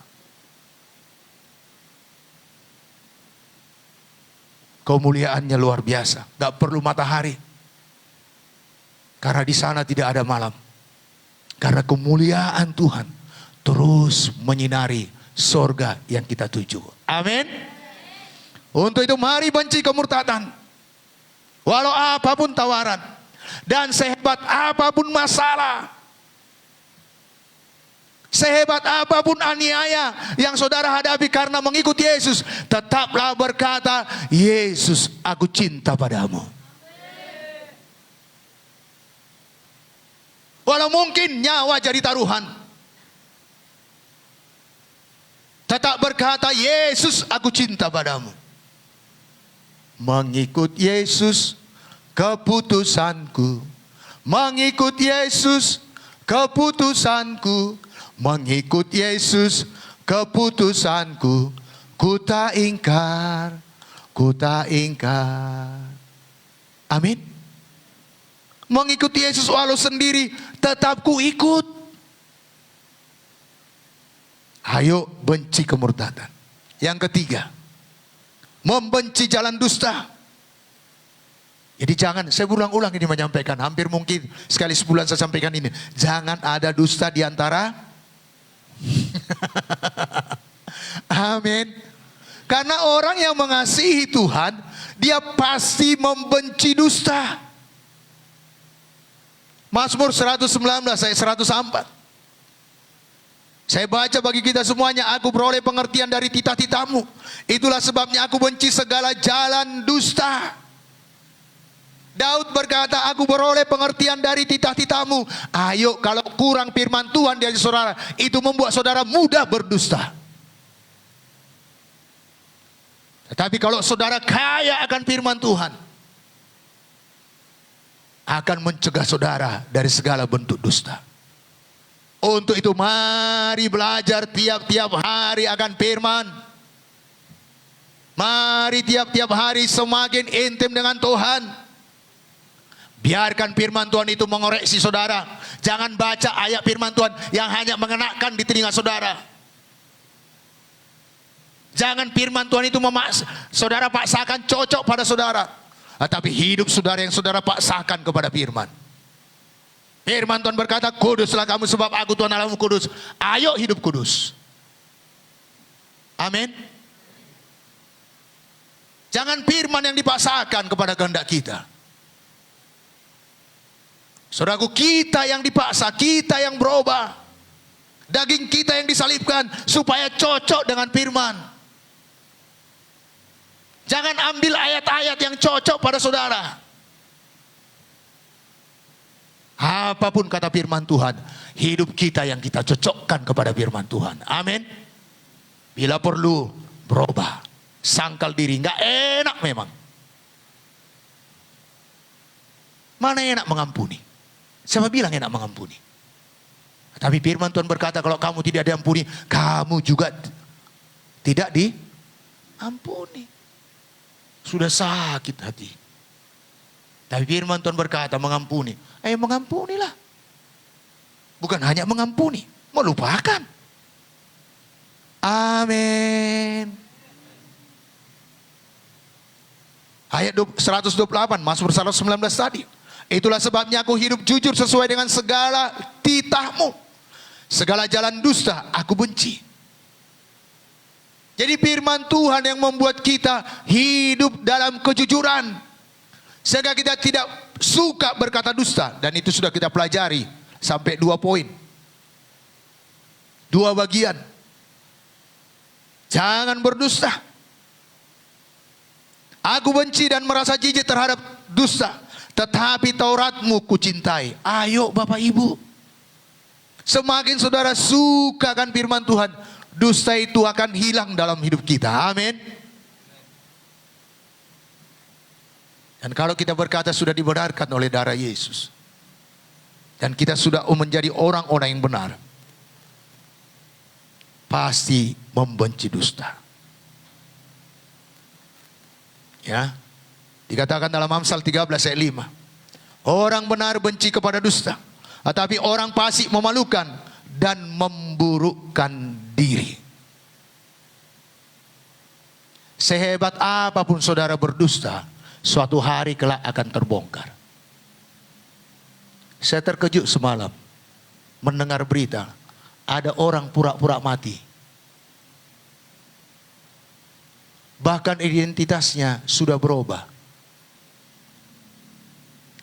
Kemuliaannya luar biasa, nggak perlu matahari. Karena di sana tidak ada malam. Karena kemuliaan Tuhan terus menyinari sorga yang kita tuju. Amin. Untuk itu mari benci kemurtadan. Walau apapun tawaran dan sehebat apapun masalah, sehebat apapun aniaya yang saudara hadapi karena mengikuti Yesus, tetaplah berkata, Yesus, aku cinta padamu. Walau mungkin nyawa jadi taruhan, tetap berkata, Yesus, aku cinta padamu. Mengikut Yesus keputusanku, mengikut Yesus keputusanku, mengikut Yesus keputusanku, ku tak ingkar, ku tak ingkar. Amin. Mengikuti Yesus walau sendiri, tetap ku ikut. Ayo benci kemurtadan. Yang ketiga, membenci jalan dusta. Jadi jangan, saya ulang-ulang ini menyampaikan, hampir mungkin sekali sebulan saya sampaikan ini. Jangan ada dusta di antara. Amin. Karena orang yang mengasihi Tuhan, dia pasti membenci dusta. Mazmur 119 ayat 104. Saya baca bagi kita semuanya, aku beroleh pengertian dari titah-titahmu. Itulah sebabnya aku benci segala jalan dusta. Daud berkata, aku beroleh pengertian dari titah-titahmu. Ayo, kalau kurang firman Tuhan dari saudara, itu membuat saudara mudah berdusta. Tetapi kalau saudara kaya akan firman Tuhan, akan mencegah saudara dari segala bentuk dusta. Untuk itu mari belajar tiap-tiap hari akan firman. Mari tiap-tiap hari semakin intim dengan Tuhan. Biarkan firman Tuhan itu mengoreksi saudara. Jangan baca ayat firman Tuhan yang hanya mengenakan di telinga saudara. Jangan firman Tuhan itu saudara paksakan cocok pada saudara. Tetapi hidup saudara yang saudara paksakan kepada firman. Firman Tuhan berkata, kuduslah kamu sebab aku Tuhan Allahmu kudus. Ayo hidup kudus. Amin. Jangan firman yang dipaksakan kepada kehendak kita. Saudaraku, kita yang dipaksa, kita yang berubah. Daging kita yang disalibkan supaya cocok dengan firman. Jangan ambil ayat-ayat yang cocok pada saudara. Apapun kata firman Tuhan, hidup kita yang kita cocokkan kepada firman Tuhan. Amin. Bila perlu berubah, sangkal diri, nggak enak memang. Mana enak mengampuni? Siapa bilang enak mengampuni? Tapi firman Tuhan berkata, kalau kamu tidak diampuni, kamu juga tidak diampuni. Sudah sakit hati. Tapi firman Tuhan berkata mengampuni. Ayo mengampunilah. Bukan hanya mengampuni, melupakan. Amin. Ayat 128, Mazmur 119 tadi. Itulah sebabnya aku hidup jujur sesuai dengan segala titahmu. Segala jalan dusta aku benci. Jadi firman Tuhan yang membuat kita hidup dalam kejujuran. Sehingga kita tidak suka berkata dusta. Dan itu sudah kita pelajari sampai 2 poin. 2 bagian. Jangan berdusta. Aku benci dan merasa jijik terhadap dusta. Tetapi Tauratmu kucintai. Ayo Bapak Ibu. Semakin saudara sukakan firman Tuhan, dusta itu akan hilang dalam hidup kita. Amin. Dan kalau kita berkata sudah dibenarkan oleh darah Yesus, dan kita sudah menjadi orang-orang yang benar, pasti membenci dusta. Ya, dikatakan dalam Amsal 13 ayat 5, orang benar benci kepada dusta, tetapi orang fasik memalukan dan memburukkan diri. Sehebat apapun saudara berdusta, suatu hari kelak akan terbongkar. Saya terkejut semalam mendengar berita ada orang pura-pura mati. Bahkan identitasnya sudah berubah.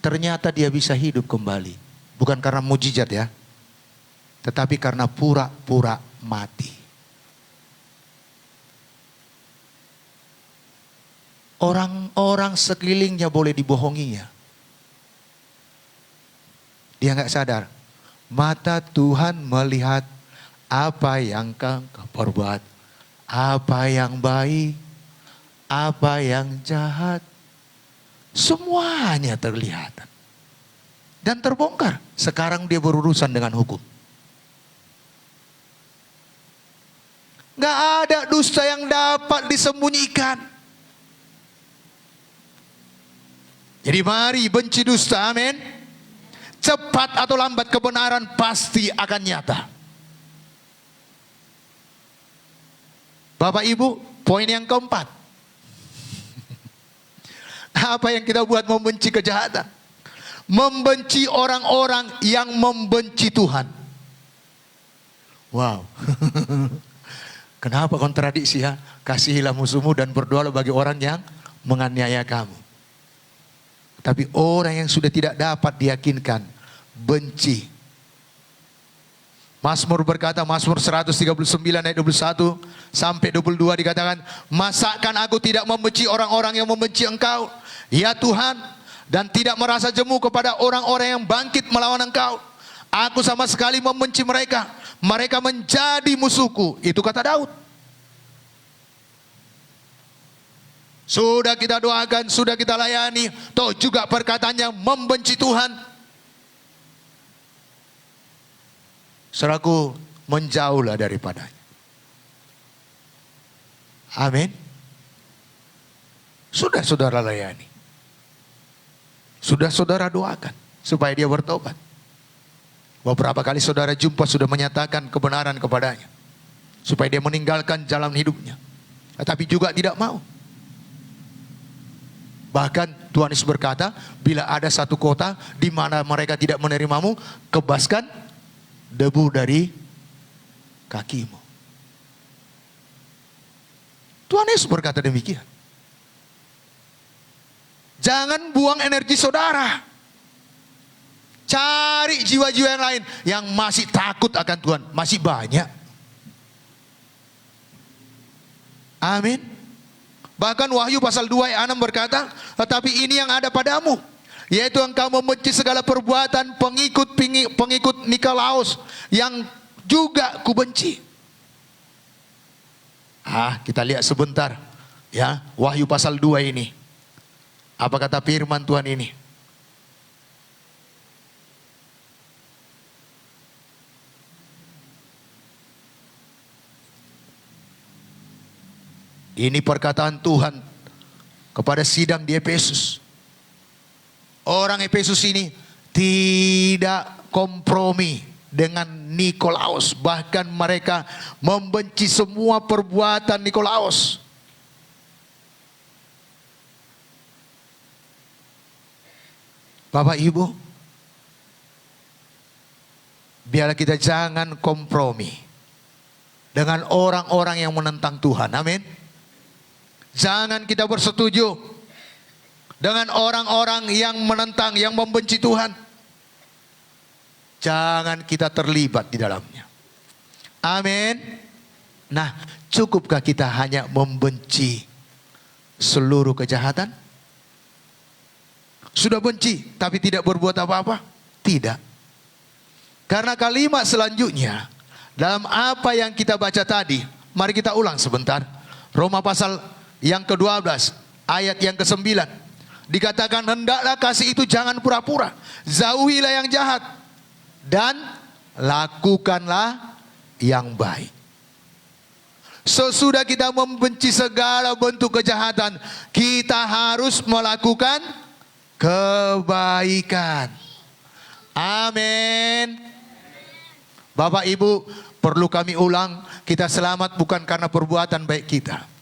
Ternyata dia bisa hidup kembali. Bukan karena mujizat ya, tetapi karena pura-pura mati. Orang-orang sekelilingnya boleh dibohonginya. Dia nggak sadar. Mata Tuhan melihat apa yang kau perbuat, apa yang baik, apa yang jahat, semuanya terlihat dan terbongkar. Sekarang dia berurusan dengan hukum. Nggak ada dusta yang dapat disembunyikan. Jadi mari benci dusta, amin. Cepat atau lambat kebenaran pasti akan nyata. Bapak Ibu, poin yang keempat. Apa yang kita buat membenci kejahatan? Membenci orang-orang yang membenci Tuhan. Wow. Kenapa kontradiksi ya? Kasihilah musuhmu dan berdoalah bagi orang yang menganiaya kamu. Tapi orang yang sudah tidak dapat diyakinkan, benci. Mazmur berkata, Mazmur 139 ayat 21 sampai 22 dikatakan, masakan aku tidak membenci orang-orang yang membenci Engkau? Ya Tuhan, dan tidak merasa jemu kepada orang-orang yang bangkit melawan engkau. Aku sama sekali membenci mereka. Mereka menjadi musuhku. Itu kata Daud. Sudah kita doakan, sudah kita layani, toh juga perkataannya membenci Tuhan. Saudaraku, menjauhlah daripadanya. Amin. Sudah saudara layani. Sudah saudara doakan supaya dia bertobat. Beberapa kali saudara jumpa sudah menyatakan kebenaran kepadanya, supaya dia meninggalkan jalan hidupnya. Tetapi juga tidak mau. Bahkan Tuhan Yesus berkata, bila ada satu kota di mana mereka tidak menerimamu, kebaskan debu dari kakimu. Tuhan Yesus berkata demikian. Jangan buang energi saudara. Cari jiwa-jiwa yang lain yang masih takut akan Tuhan. Masih banyak. Amin. Bahkan Wahyu pasal 2 ayat 6 berkata, tetapi ini yang ada padamu, yaitu engkau membenci segala perbuatan pengikut Nikolaus yang juga kubenci. Kita lihat sebentar ya, Wahyu pasal 2 ini. Apa kata firman Tuhan ini? Ini perkataan Tuhan kepada sidang di Efesus. Orang Efesus ini tidak kompromi dengan Nikolaus. Bahkan mereka membenci semua perbuatan Nikolaus. Bapak Ibu, biarlah kita jangan kompromi dengan orang-orang yang menentang Tuhan. Amin. Jangan kita bersetuju dengan orang-orang yang menentang, yang membenci Tuhan. Jangan kita terlibat di dalamnya. Amin. Nah, cukupkah kita hanya membenci seluruh kejahatan? Sudah benci tapi tidak berbuat apa-apa? Tidak. Karena kalimat selanjutnya dalam apa yang kita baca tadi, mari kita ulang sebentar. Roma pasal yang ke-12 ayat yang ke-9 dikatakan, hendaklah kasih itu jangan pura-pura, jauhilah yang jahat dan lakukanlah yang baik. Sesudah kita membenci segala bentuk kejahatan, kita harus melakukan kebaikan. Amin. Bapak Ibu, perlu kami ulang, kita selamat bukan karena perbuatan baik kita.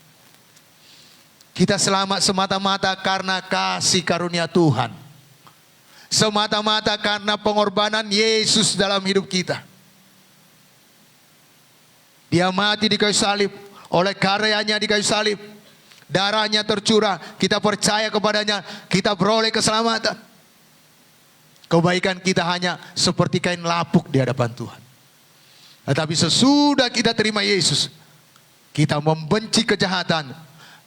Kita selamat semata-mata karena kasih karunia Tuhan. Semata-mata karena pengorbanan Yesus dalam hidup kita. Dia mati di kayu salib, oleh karyanya di kayu salib, darahnya tercurah, kita percaya kepadanya, kita beroleh keselamatan. Kebaikan kita hanya seperti kain lapuk di hadapan Tuhan. Tetapi sesudah kita terima Yesus, kita membenci kejahatan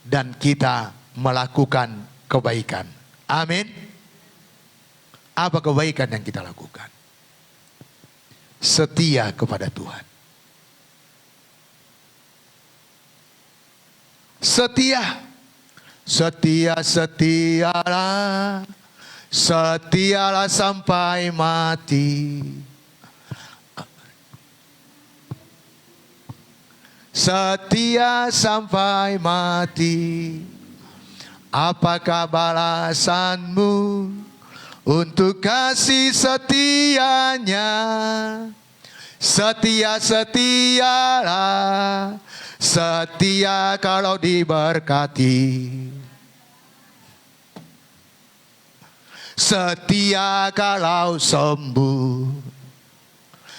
dan kita melakukan kebaikan. Amin. Apa kebaikan yang kita lakukan? Setia kepada Tuhan. Setia. Setialah. Setialah sampai mati. Setia sampai mati. Apakah balasanmu untuk kasih setianya? Setialah. Setia kalau diberkati. Setia kalau sembuh.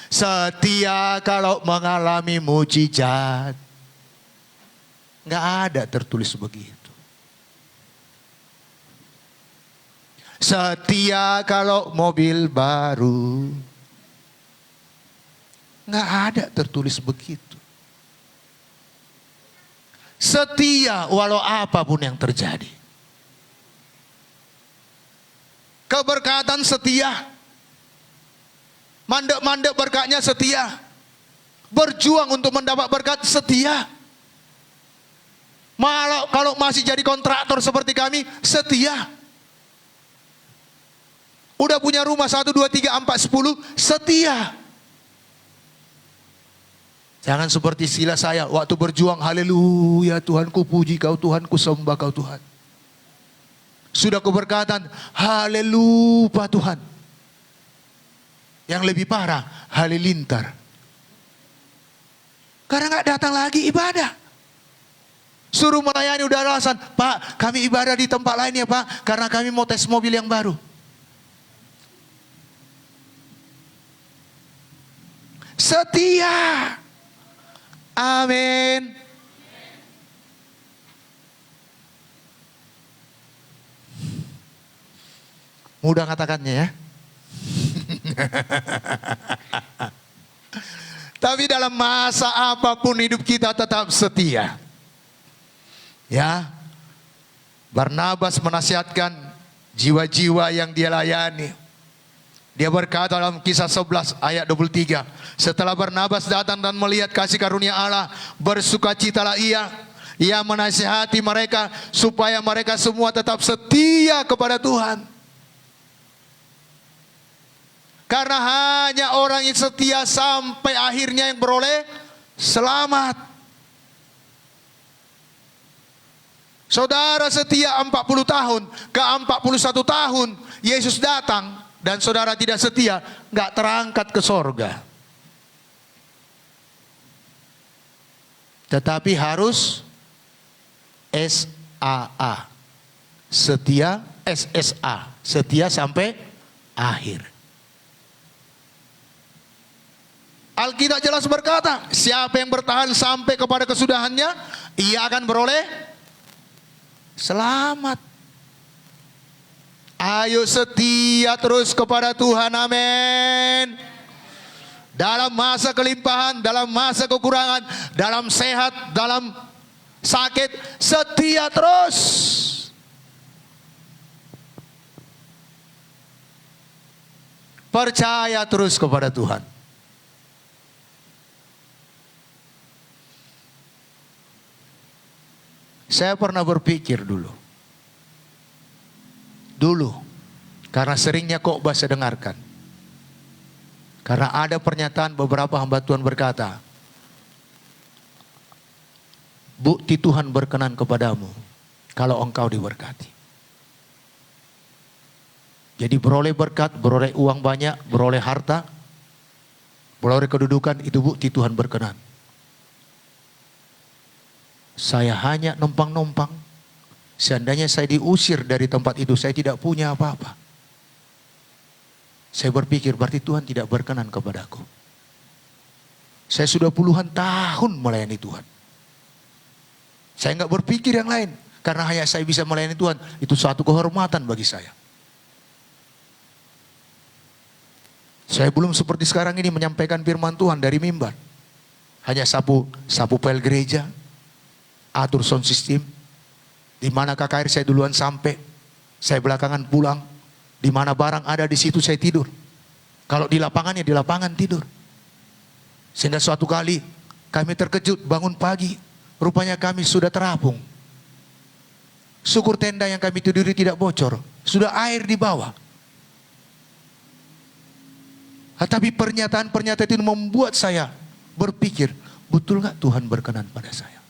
Setia kalau mengalami mujizat. Nggak ada tertulis begitu. Setia kalau mobil baru. Nggak ada tertulis begitu. Setia walau apapun yang terjadi. Keberkatan setia. Mandek-mandek berkatnya setia. Berjuang untuk mendapat berkat setia. Malah kalau masih jadi kontraktor seperti kami, setia. Udah punya rumah 1, 2, 3, 4, 10, setia. Jangan seperti sila saya, waktu berjuang, haleluya Tuhan ku puji kau Tuhan, ku sembah kau Tuhan. Sudah keberkatan, haleluya Tuhan. Yang lebih parah, halilintar. Karena gak datang lagi ibadah. Suruh melayani udah alasan, Pak kami ibadah di tempat lain ya Pak, karena kami mau tes mobil yang baru. Setia. Amin. Mudah katakannya ya. Tapi dalam masa apapun hidup kita tetap setia. Ya. Barnabas menasihatkan jiwa-jiwa yang dia layani. Dia berkata dalam Kisah 11 ayat 23, setelah Barnabas datang dan melihat kasih karunia Allah, bersukacitalah ia. Ia menasihati mereka supaya mereka semua tetap setia kepada Tuhan. Karena hanya orang yang setia sampai akhirnya yang beroleh selamat. Saudara setia 40 tahun, ke 41 tahun Yesus datang. Dan saudara tidak setia, nggak terangkat ke sorga. Tetapi harus SAA, setia, SSA, setia sampai akhir. Alkitab jelas berkata, siapa yang bertahan sampai kepada kesudahannya, ia akan beroleh selamat. Ayo setia terus kepada Tuhan, amin. Dalam masa kelimpahan, dalam masa kekurangan, dalam sehat, dalam sakit, setia terus. Percaya terus kepada Tuhan. Saya pernah berpikir dulu, karena seringnya khotbah saya dengarkan. Karena ada pernyataan beberapa hamba Tuhan berkata, bukti Tuhan berkenan kepadamu kalau engkau diberkati. Jadi beroleh berkat, beroleh uang banyak, beroleh harta, beroleh kedudukan, itu bukti Tuhan berkenan. Saya hanya numpang-numpang. Seandainya saya diusir dari tempat itu, saya tidak punya apa-apa. Saya berpikir berarti Tuhan tidak berkenan kepadaku. Saya sudah puluhan tahun melayani Tuhan. Saya nggak berpikir yang lain. Karena hanya saya bisa melayani Tuhan, itu suatu kehormatan bagi saya. Saya belum seperti sekarang ini menyampaikan firman Tuhan dari mimbar. Hanya sapu pel gereja, atur sound system. Di mana KKR saya duluan sampai, saya belakangan pulang. Di mana barang ada di situ saya tidur. Kalau di lapangan ya di lapangan tidur. Sehingga suatu kali kami terkejut bangun pagi, rupanya kami sudah terapung. Syukur tenda yang kami tiduri tidak bocor, sudah air di bawah. Tapi pernyataan-pernyataan itu membuat saya berpikir, betul gak Tuhan berkenan pada saya?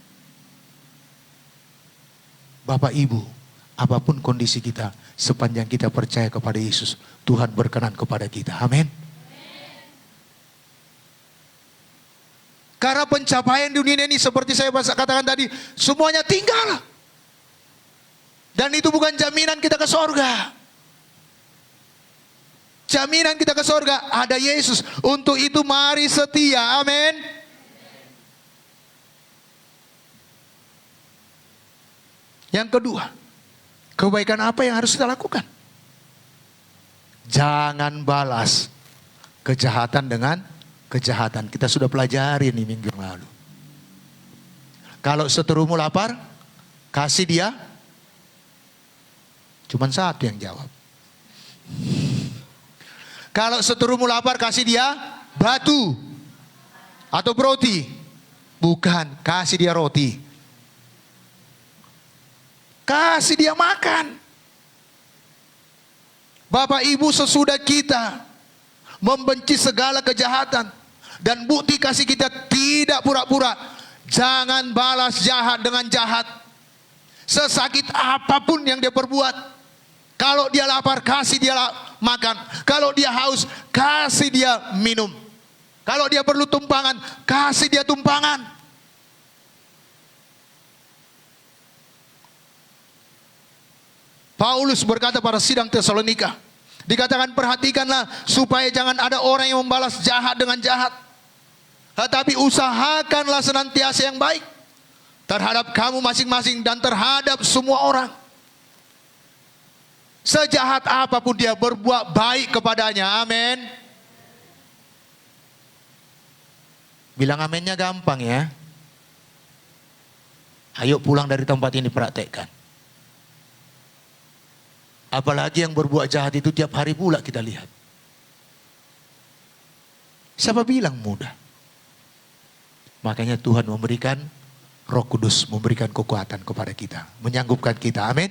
Bapak Ibu, apapun kondisi kita, sepanjang kita percaya kepada Yesus, Tuhan berkenan kepada kita. Amin. Karena pencapaian dunia ini seperti saya katakan tadi, semuanya tinggal. Dan itu bukan jaminan kita ke sorga. Jaminan kita ke sorga ada Yesus. Untuk itu mari setia. Amin. Yang kedua, kebaikan apa yang harus kita lakukan? Jangan balas kejahatan dengan kejahatan. Kita sudah pelajari nih minggu yang lalu. Kalau seterumu lapar, kasih dia. Cuman satu yang jawab. Kalau seterumu lapar, kasih dia batu atau roti. Bukan, kasih dia roti. Kasih dia makan. Bapak Ibu, sesudah kita membenci segala kejahatan dan bukti kasih kita tidak pura-pura, jangan balas jahat dengan jahat. Sesakit apapun yang dia perbuat, kalau dia lapar, kasih dia makan. Kalau dia haus, kasih dia minum. Kalau dia perlu tumpangan, kasih dia tumpangan. Paulus berkata pada sidang Tesalonika, dikatakan perhatikanlah supaya jangan ada orang yang membalas jahat dengan jahat. Tetapi usahakanlah senantiasa yang baik terhadap kamu masing-masing dan terhadap semua orang. Sejahat apapun dia, berbuat baik kepadanya. Amin. Bilang amennya gampang ya. Ayo pulang dari tempat ini praktekkan. Apalagi yang berbuat jahat itu tiap hari pula kita lihat. Siapa bilang mudah? Makanya Tuhan memberikan Roh Kudus, memberikan kekuatan kepada kita, menyanggupkan kita. Amin.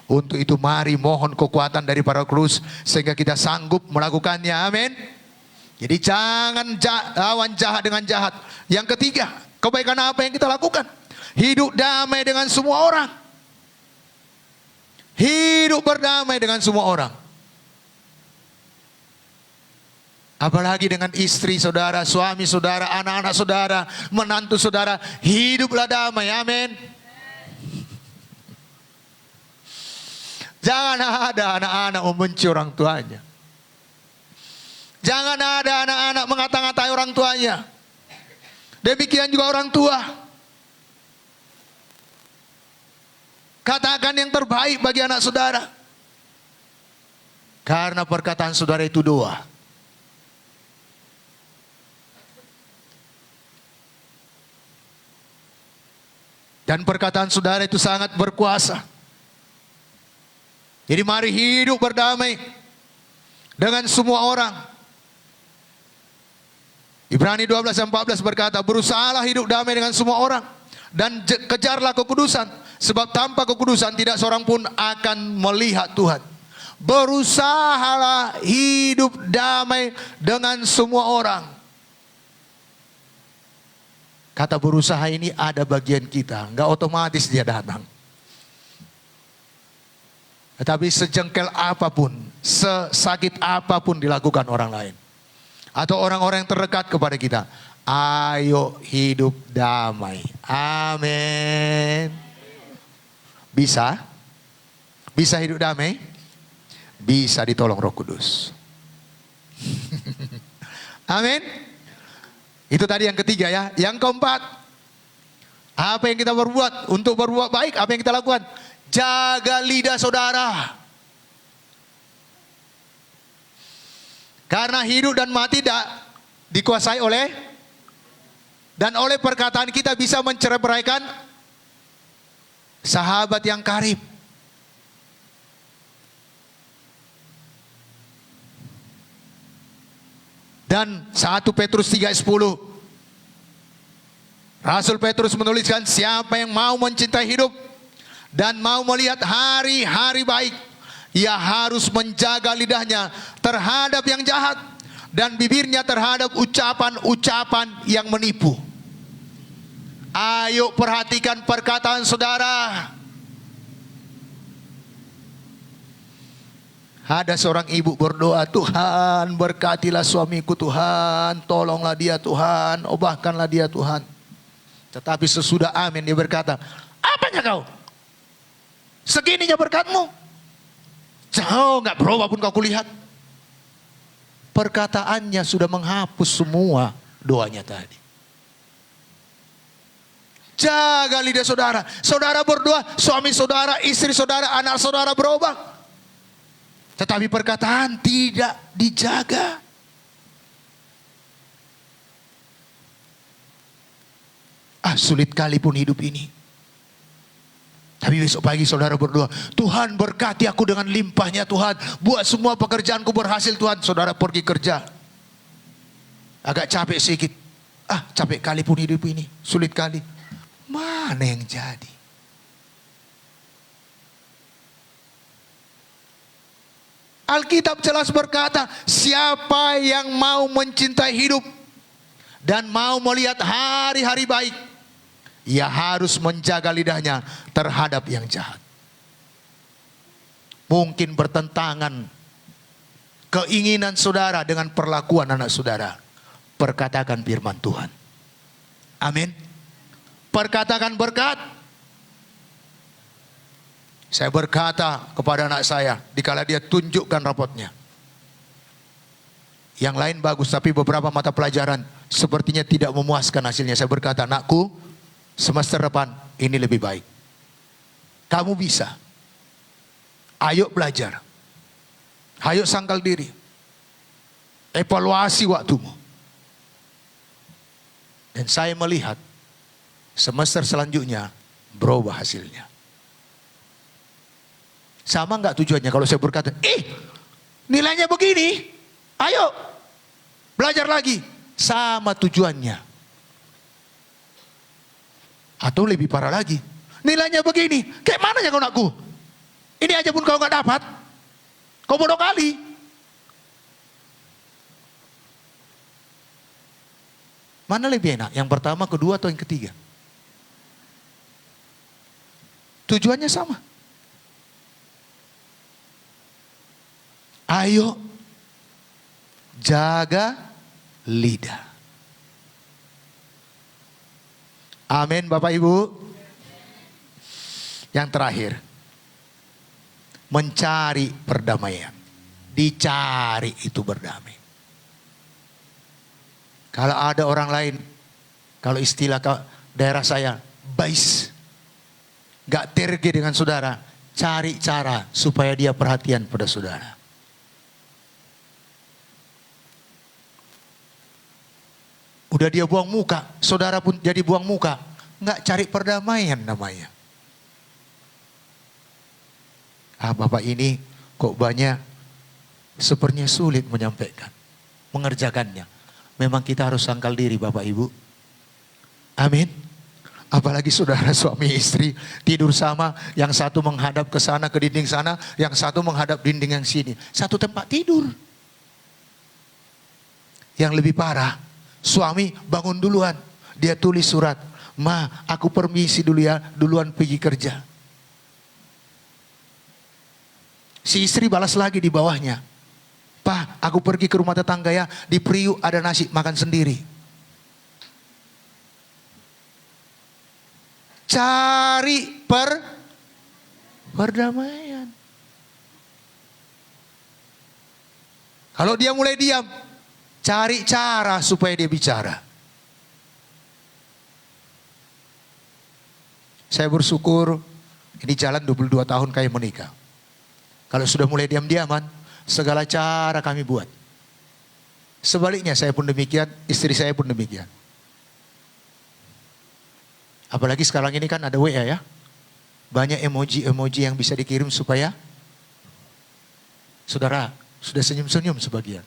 Untuk itu mari mohon kekuatan dari para Kudus sehingga kita sanggup melakukannya. Amin. Jadi jangan lawan jahat dengan jahat. Yang ketiga, kebaikan apa yang kita lakukan? Hidup damai dengan semua orang. Hidup berdamai dengan semua orang. Apalagi dengan istri saudara, suami saudara, anak-anak saudara, menantu saudara. Hiduplah damai. Amin. Jangan ada anak-anak membenci orang tuanya. Jangan ada anak-anak mengata-ngatai orang tuanya. Demikian juga orang tua. Katakan yang terbaik bagi anak saudara. Karena perkataan saudara itu doa. Dan perkataan saudara itu sangat berkuasa. Jadi mari hidup berdamai dengan semua orang. Ibrani 12:14 berkata, berusahalah hidup damai dengan semua orang dan kejarlah kekudusan, sebab tanpa kekudusan tidak seorang pun akan melihat Tuhan. Berusahalah hidup damai dengan semua orang. Kata berusaha ini ada bagian kita, enggak otomatis dia datang. Tetapi sejengkel apapun, sesakit apapun dilakukan orang lain atau orang-orang yang terdekat kepada kita, ayo hidup damai. Amin. Bisa? Bisa hidup damai? Bisa ditolong Roh Kudus. Amin. Itu tadi yang ketiga ya. Yang keempat, apa yang kita berbuat untuk berbuat baik? Apa yang kita lakukan? Jaga lidah saudara. Karena hidup dan mati tidak dikuasai oleh, dan oleh perkataan kita bisa menceraikan sahabat yang karib. Dan 1 Petrus 3:10, Rasul Petrus menuliskan, siapa yang mau mencintai hidup dan mau melihat hari-hari baik, ia harus menjaga lidahnya terhadap yang jahat dan bibirnya terhadap ucapan-ucapan yang menipu. Ayo perhatikan perkataan saudara. Ada seorang ibu berdoa, Tuhan berkatilah suamiku Tuhan, tolonglah dia Tuhan, obahkanlah dia Tuhan. Tetapi sesudah amin dia berkata, apanya kau? Segininya berkatmu. Jauh nggak berubah pun kau kulihat. Perkataannya sudah menghapus semua doanya tadi. Jaga lidah saudara. Saudara berdoa, suami saudara, istri saudara, anak saudara berubah. Tetapi perkataan tidak dijaga. Sulit kali pun hidup ini. Tapi besok pagi saudara berdoa, Tuhan berkati aku dengan limpahnya Tuhan. Buat semua pekerjaanku berhasil Tuhan. Saudara pergi kerja. Agak capek sedikit. Capek kali pun hidup ini. Sulit kali. Mana yang jadi? Alkitab jelas berkata, siapa yang mau mencintai hidup dan mau melihat hari-hari baik, ia harus menjaga lidahnya terhadap yang jahat. Mungkin bertentangan keinginan saudara dengan perlakuan anak saudara. Perkatakan firman Tuhan. Amin. Perkatakan berkat. Saya berkata kepada anak saya, dikala dia tunjukkan rapotnya. Yang lain bagus, tapi beberapa mata pelajaran sepertinya tidak memuaskan hasilnya. Saya berkata, anakku, semester depan ini lebih baik. Kamu bisa. Ayo belajar. Ayo sangkal diri. Evaluasi waktumu. Dan saya melihat semester selanjutnya berubah hasilnya. Sama enggak tujuannya kalau saya berkata, nilainya begini, ayo belajar lagi. Sama tujuannya. Atau lebih parah lagi, nilainya begini, kayak mana ya kau anakku? Ini aja pun kau nggak dapat, kau bodoh kali. Mana lebih enak, yang pertama, kedua, atau yang ketiga? Tujuannya sama. Ayo jaga lidah. Amin Bapak Ibu. Yang terakhir, mencari perdamaian. Dicari itu berdamai. Kalau ada orang lain, kalau istilah daerah saya, bais, gak terge dengan saudara, cari cara supaya dia perhatian pada saudara. Udah dia buang muka, saudara pun jadi buang muka. Nggak cari perdamaian namanya. Bapak ini kok banyak sepertinya sulit menyampaikan, mengerjakannya. Memang kita harus sangkal diri Bapak Ibu. Amin. Apalagi saudara suami istri tidur sama, yang satu menghadap ke sana ke dinding sana, yang satu menghadap dinding yang sini. Satu tempat tidur. Yang lebih parah, suami bangun duluan, dia tulis surat, "Ma, aku permisi dulu ya, duluan pergi kerja." Si istri balas lagi di bawahnya, "Pa, aku pergi ke rumah tetangga ya, di Priuk ada nasi, makan sendiri." Cari perdamaian. Kalau dia mulai diam, cari cara supaya dia bicara. Saya bersyukur ini jalan 22 tahun kami menikah. Kalau sudah mulai diam-diaman, segala cara kami buat. Sebaliknya saya pun demikian, istri saya pun demikian. Apalagi sekarang ini kan ada WA ya. Banyak emoji-emoji yang bisa dikirim supaya saudara sudah senyum-senyum sebagian.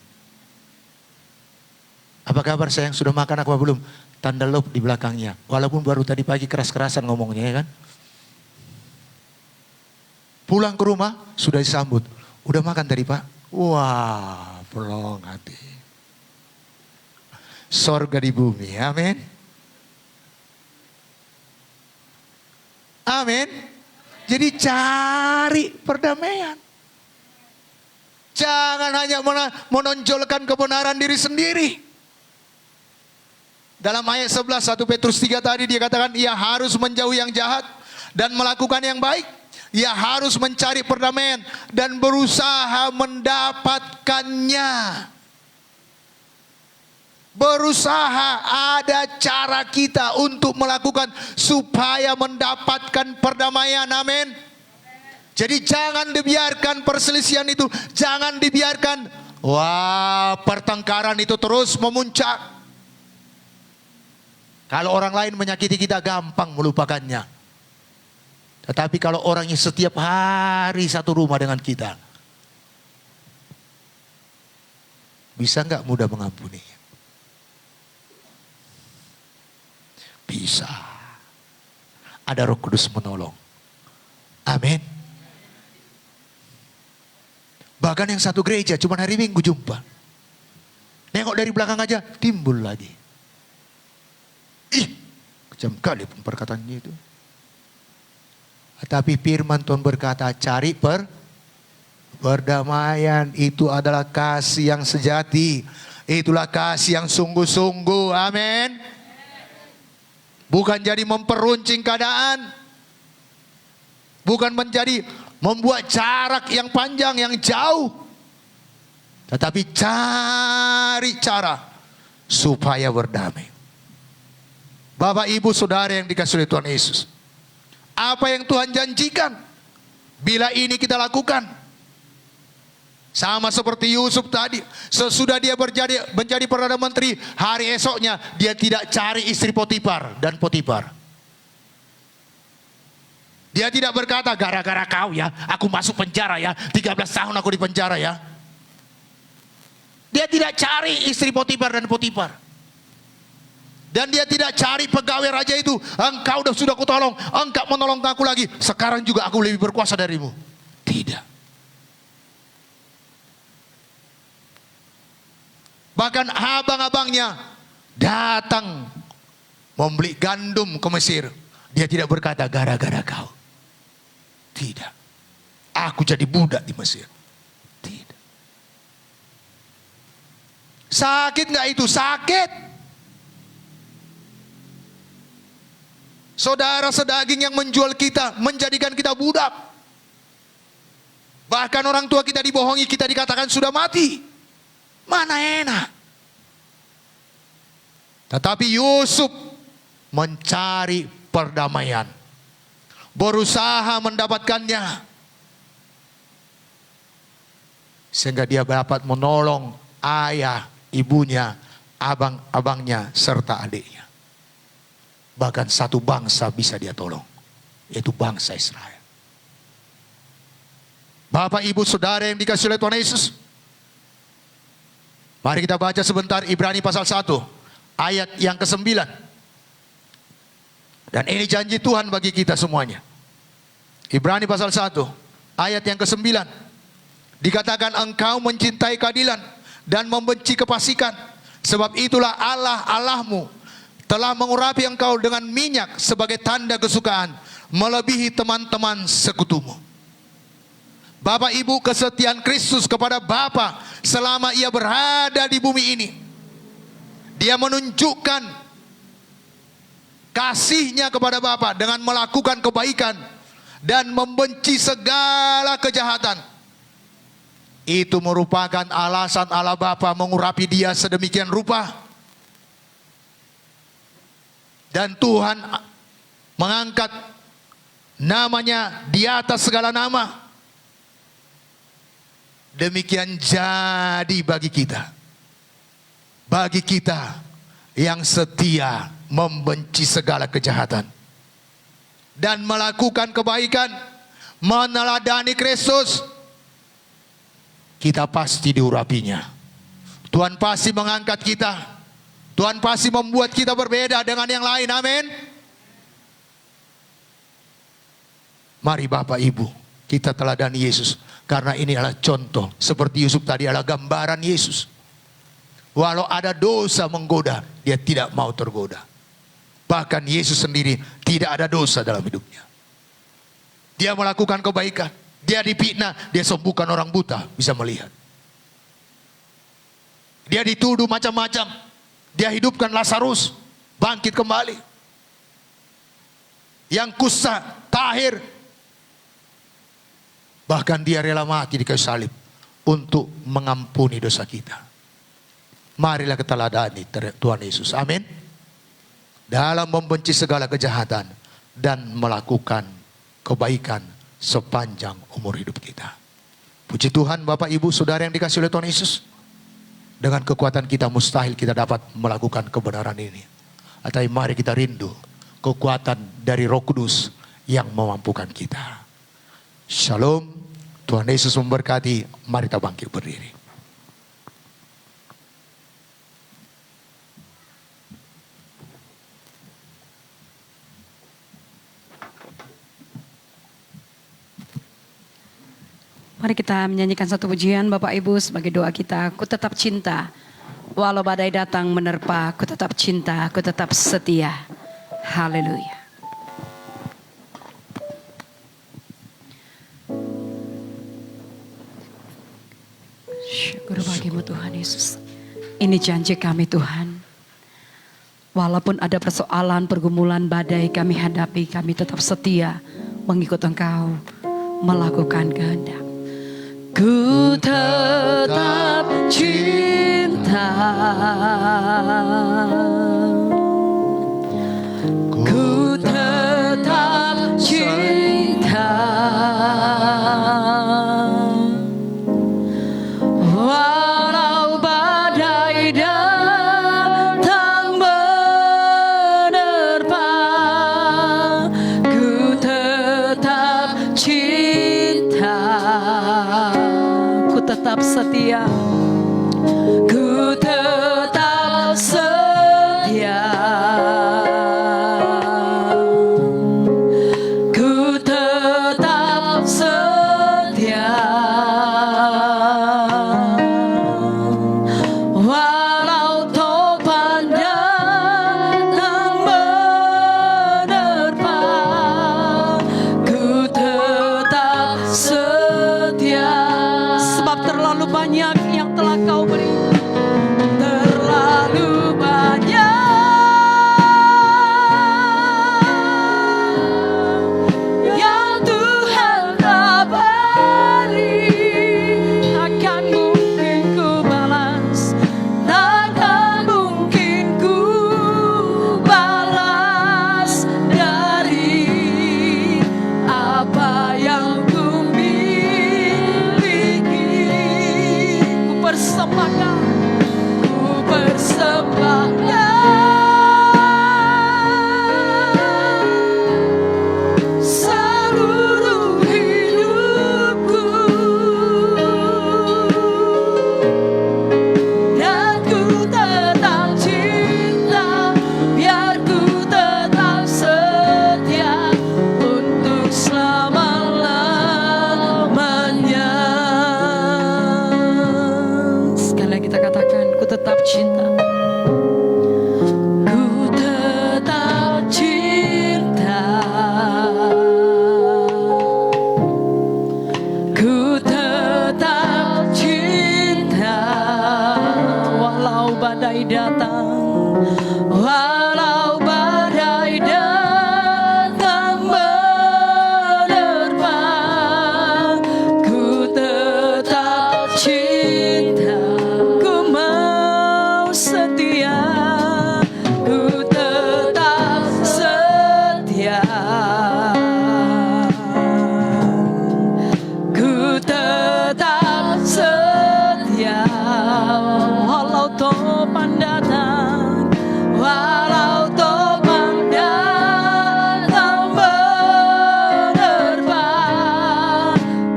Apa kabar sayang, sudah makan apa belum? Tanda love di belakangnya. Walaupun baru tadi pagi keras-kerasan ngomongnya ya kan. Pulang ke rumah sudah disambut. Udah makan tadi Pak? Wah, pelong hati. Sorga di bumi, amin. Amin. Jadi cari perdamaian. Jangan hanya menonjolkan kebenaran diri sendiri. Dalam ayat 11 1 Petrus 3 tadi dia katakan ia harus menjauhi yang jahat dan melakukan yang baik. Ia harus mencari perdamaian dan berusaha mendapatkannya. Berusaha, ada cara kita untuk melakukan supaya mendapatkan perdamaian. Amin. Jadi jangan dibiarkan perselisihan itu, jangan dibiarkan pertengkaran itu terus memuncak. Kalau orang lain menyakiti kita gampang melupakannya. Tetapi kalau orangnya setiap hari satu rumah dengan kita, bisa nggak mudah mengampuni? Bisa. Ada Roh Kudus menolong. Amin. Bahkan yang satu gereja cuma hari Minggu jumpa. Nengok dari belakang aja timbul lagi. Ih, kejam kali pun perkataannya itu. Tapi firman Tuhan berkata, cari perdamaian. Itu adalah kasih yang sejati. Itulah kasih yang sungguh-sungguh. Amin. Bukan jadi memperuncing keadaan. Bukan membuat jarak yang panjang, yang jauh. Tetapi cari cara supaya berdamai. Bapak, Ibu, Saudara yang dikasihi oleh Tuhan Yesus. Apa yang Tuhan janjikan, bila ini kita lakukan, sama seperti Yusuf tadi, sesudah dia menjadi Perdana Menteri, hari esoknya dia tidak cari istri Potifar dan Potifar. Dia tidak berkata, gara-gara kau ya, aku masuk penjara ya, 13 tahun aku di penjara ya. Dia tidak cari istri Potifar dan Potifar. Dan dia tidak cari pegawai raja itu. Engkau sudah kutolong, engkau menolong aku lagi, sekarang juga aku lebih berkuasa darimu. Tidak. Bahkan abang-abangnya datang membeli gandum ke Mesir. Dia tidak berkata gara-gara kau. Tidak. Aku jadi budak di Mesir. Tidak. Sakit nggak itu? Sakit. Saudara sedaging yang menjual kita, menjadikan kita budak. Bahkan orang tua kita dibohongi, kita dikatakan sudah mati. Mana enak. Tetapi Yusuf mencari perdamaian, berusaha mendapatkannya, sehingga dia dapat menolong ayah, ibunya, abang-abangnya, serta adiknya. Bahkan satu bangsa bisa dia tolong, yaitu bangsa Israel. Bapak, Ibu, Saudara yang dikasihi oleh Tuhan Yesus, mari kita baca sebentar Ibrani pasal 1 ayat yang ke-9. Dan ini janji Tuhan bagi kita semuanya. Ibrani pasal 1 ayat yang ke-9. Dikatakan, engkau mencintai keadilan dan membenci kefasikan, sebab itulah Allah Allahmu telah mengurapi engkau dengan minyak sebagai tanda kesukaan, melebihi teman-teman sekutumu. Bapak, Ibu, kesetiaan Kristus kepada Bapa selama ia berada di bumi ini, dia menunjukkan kasihnya kepada Bapa dengan melakukan kebaikan dan membenci segala kejahatan. Itu merupakan alasan Allah Bapa mengurapi dia sedemikian rupa. Dan Tuhan mengangkat namanya di atas segala nama. Demikian jadi bagi kita. Bagi kita yang setia membenci segala kejahatan dan melakukan kebaikan, meneladani Kristus, kita pasti diurapinya. Tuhan pasti mengangkat kita. Tuhan pasti membuat kita berbeda dengan yang lain. Amin. Mari Bapak, Ibu, kita teladani Yesus. Karena ini adalah contoh. Seperti Yusuf tadi adalah gambaran Yesus. Walau ada dosa menggoda, dia tidak mau tergoda. Bahkan Yesus sendiri tidak ada dosa dalam hidupnya. Dia melakukan kebaikan. Dia difitnah, dia sembuhkan orang buta, bisa melihat. Dia dituduh macam-macam. Dia hidupkan Lazarus, bangkit kembali. Yang kusta, tahir. Bahkan dia rela mati di kayu salib untuk mengampuni dosa kita. Marilah kita ladani Tuhan Yesus. Amin. Dalam membenci segala kejahatan dan melakukan kebaikan sepanjang umur hidup kita. Puji Tuhan, Bapak, Ibu, Saudara yang dikasihi oleh Tuhan Yesus. Dengan kekuatan kita mustahil kita dapat melakukan kebenaran ini. Tetapi mari kita rindu kekuatan dari Roh Kudus yang memampukan kita. Shalom, Tuhan Yesus memberkati. Mari kita bangkit berdiri. Mari kita menyanyikan satu pujian Bapak Ibu sebagai doa kita. Ku tetap cinta, walau badai datang menerpa, ku tetap cinta, ku tetap setia. Haleluya. Syukur bagimu Tuhan Yesus. Ini janji kami Tuhan. Walaupun ada persoalan, pergumulan, badai kami hadapi, kami tetap setia mengikut Engkau, melakukan kehendak. Ku tetap cinta, ku tetap cinta, walau badai datang menerpa, ku tetap cinta, ku tetap setia, ku tetap setia, ku tetap setia, walau topan datang menerpa, ku tetap setia. Sebab terlalu banyak yang telah Kau beri, terlalu banyak yang Tuhan telah beri. Takkan mungkin ku balas, takkan mungkin ku balas dari apa yang ku miliki. Ku persembahkan, ku persembahkan seluruh hidupku, dan ku tetap cinta, biar ku tetap setia untuk selama-lamanya. Sekali lagi kita katakan, ku tetap cinta, ku tetap cinta, ku tetap cinta, walau badai datang, walau badai datang menerpa, ku tetap cinta, ku mau setia, ku tetap setia, ku tetap setia, walau topan datang, walau topan datang menerpa,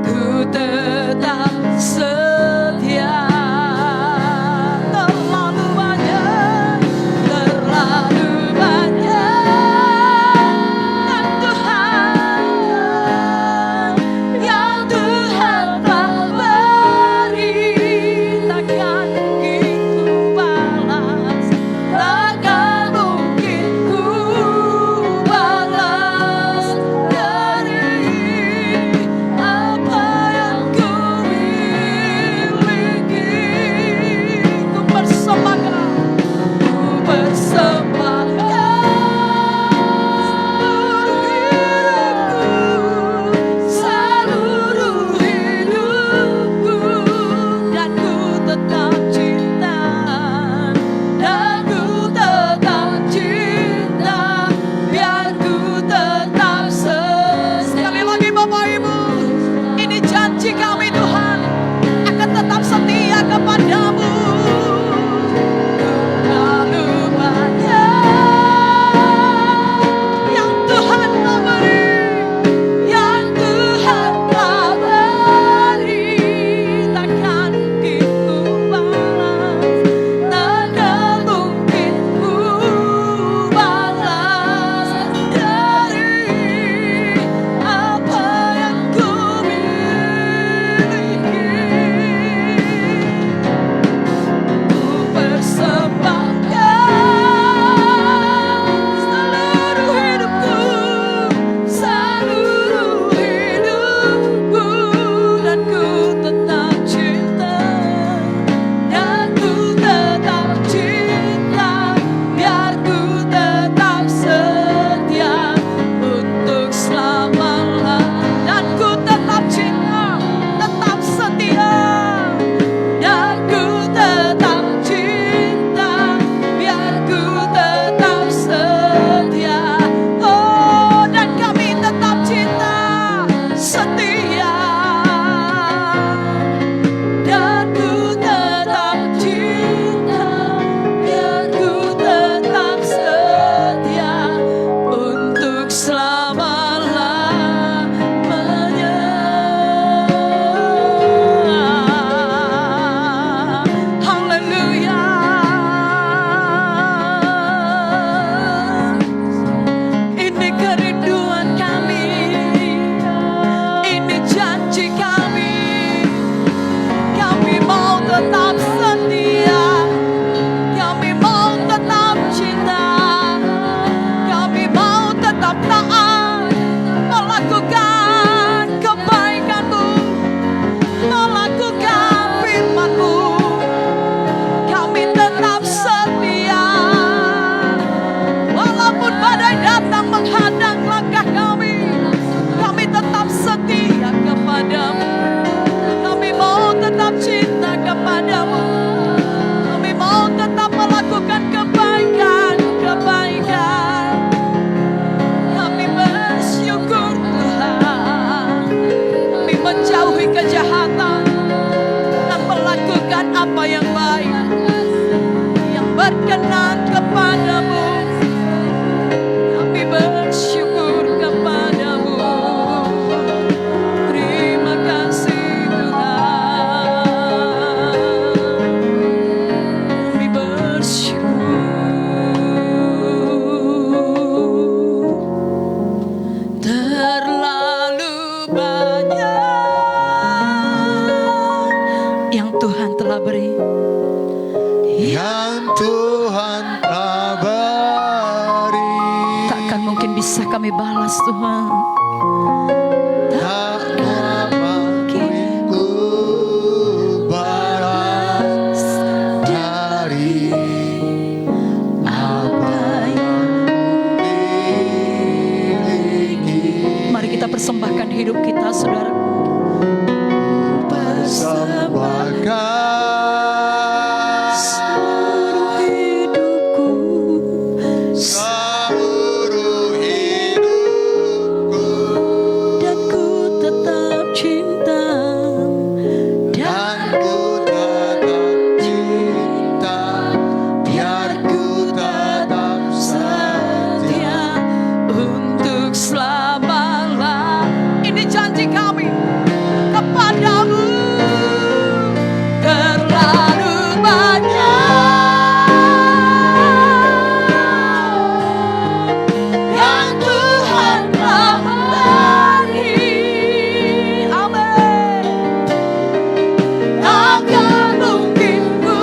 ku tetap setia. Terlalu banyak, terlalu banyak Tuhan yang Tuhan telah beri. Takkan mungkin ku balas, tetap setia, kami mau tetap cinta, kami mau tetap taat, melakukan kebaikan-Mu, melakukan firman-Mu. Kami tetap setia, walaupun badai datang menghadang langkah kami tetap setia kepadamu. Kami mau tetap cinta kepadamu. Kami mau tetap melakukan kebaikan-kebaikan. Kami bersyukur Tuhan. Kami menjauhi kejahatan dan melakukan apa yang baik, yang berkenan kepadamu. Kami bersyukur kepadamu. Terima kasih Tuhan. Kami bersyukur. Terlalu banyak yang Tuhan telah beri. Yang Tuhan telah beri, Takkan mungkin bisa kami balas Tuhan. tak mampu ku balas dari apa yang dimiliki. Mari kita persembahkan hidup kita, saudara. Persembahkan Seluruh hidupku, seluruh hidupku, dan ku tetap cinta, dan ku tetap cinta, biar ku tetap setia untuk selama-lamanya. Ini janji kami kepadamu. Terlalu banyak yang Tuhan telah beri. Amin. Takkan mungkin ku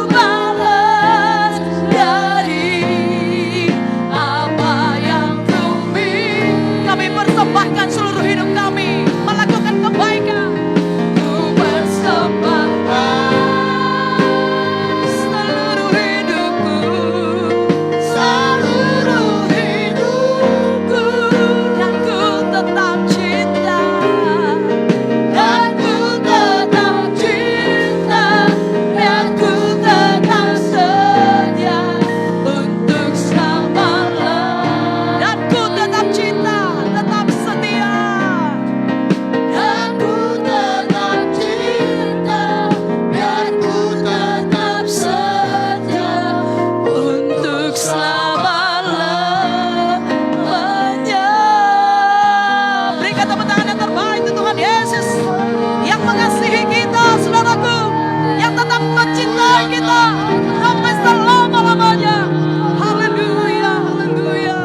balas dari apa yang ku miliki. Kami persembahkan seluruh hidup kami melakukan kebaikan. Ku persembahkan seluruh hidupku, seluruh hidupku, dan ku tetap cinta, dan ku tetap cinta, dan ku tetap setia untuk selama-lamanya. Dan ku tetap cinta, tetap setia, dan ku tetap cinta, biar ku tetap setia untuk selama-lamanya. Berikan tepuk tangan yang terbaik untuk Tuhan Yesus yang mengasihi kita, saudaraku, yang tetap mencintai kita sampai selama-lamanya. Haleluya, haleluya.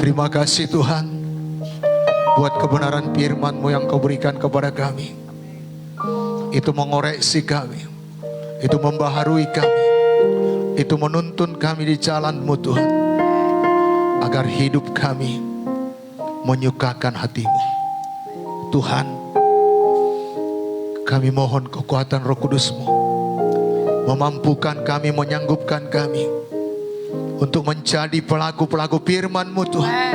Terima kasih Tuhan buat kebenaran firman-Mu yang Kau berikan kepada kami. Itu mengoreksi kami, itu membaharui kami, itu menuntun kami di jalan-Mu Tuhan, agar hidup kami menyukakan hati-Mu. Tuhan, kami mohon kekuatan Roh Kudus-Mu memampukan kami, menyanggupkan kami untuk menjadi pelaku-pelaku firman-Mu Tuhan,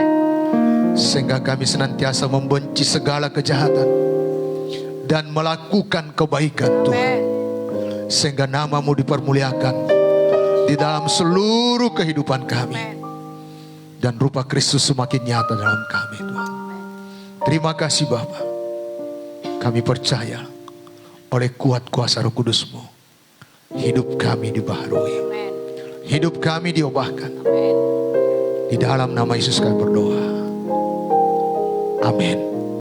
sehingga kami senantiasa membenci segala kejahatan dan melakukan kebaikan Tuhan, sehingga nama-Mu dipermuliakan di dalam seluruh kehidupan kami, dan rupa Kristus semakin nyata dalam kami Tuhan. Terima kasih Bapa, kami percaya oleh kuat kuasa Roh Kudus-Mu hidup kami dibaharui, hidup kami diubahkan. Di dalam nama Yesus kami berdoa. Amin.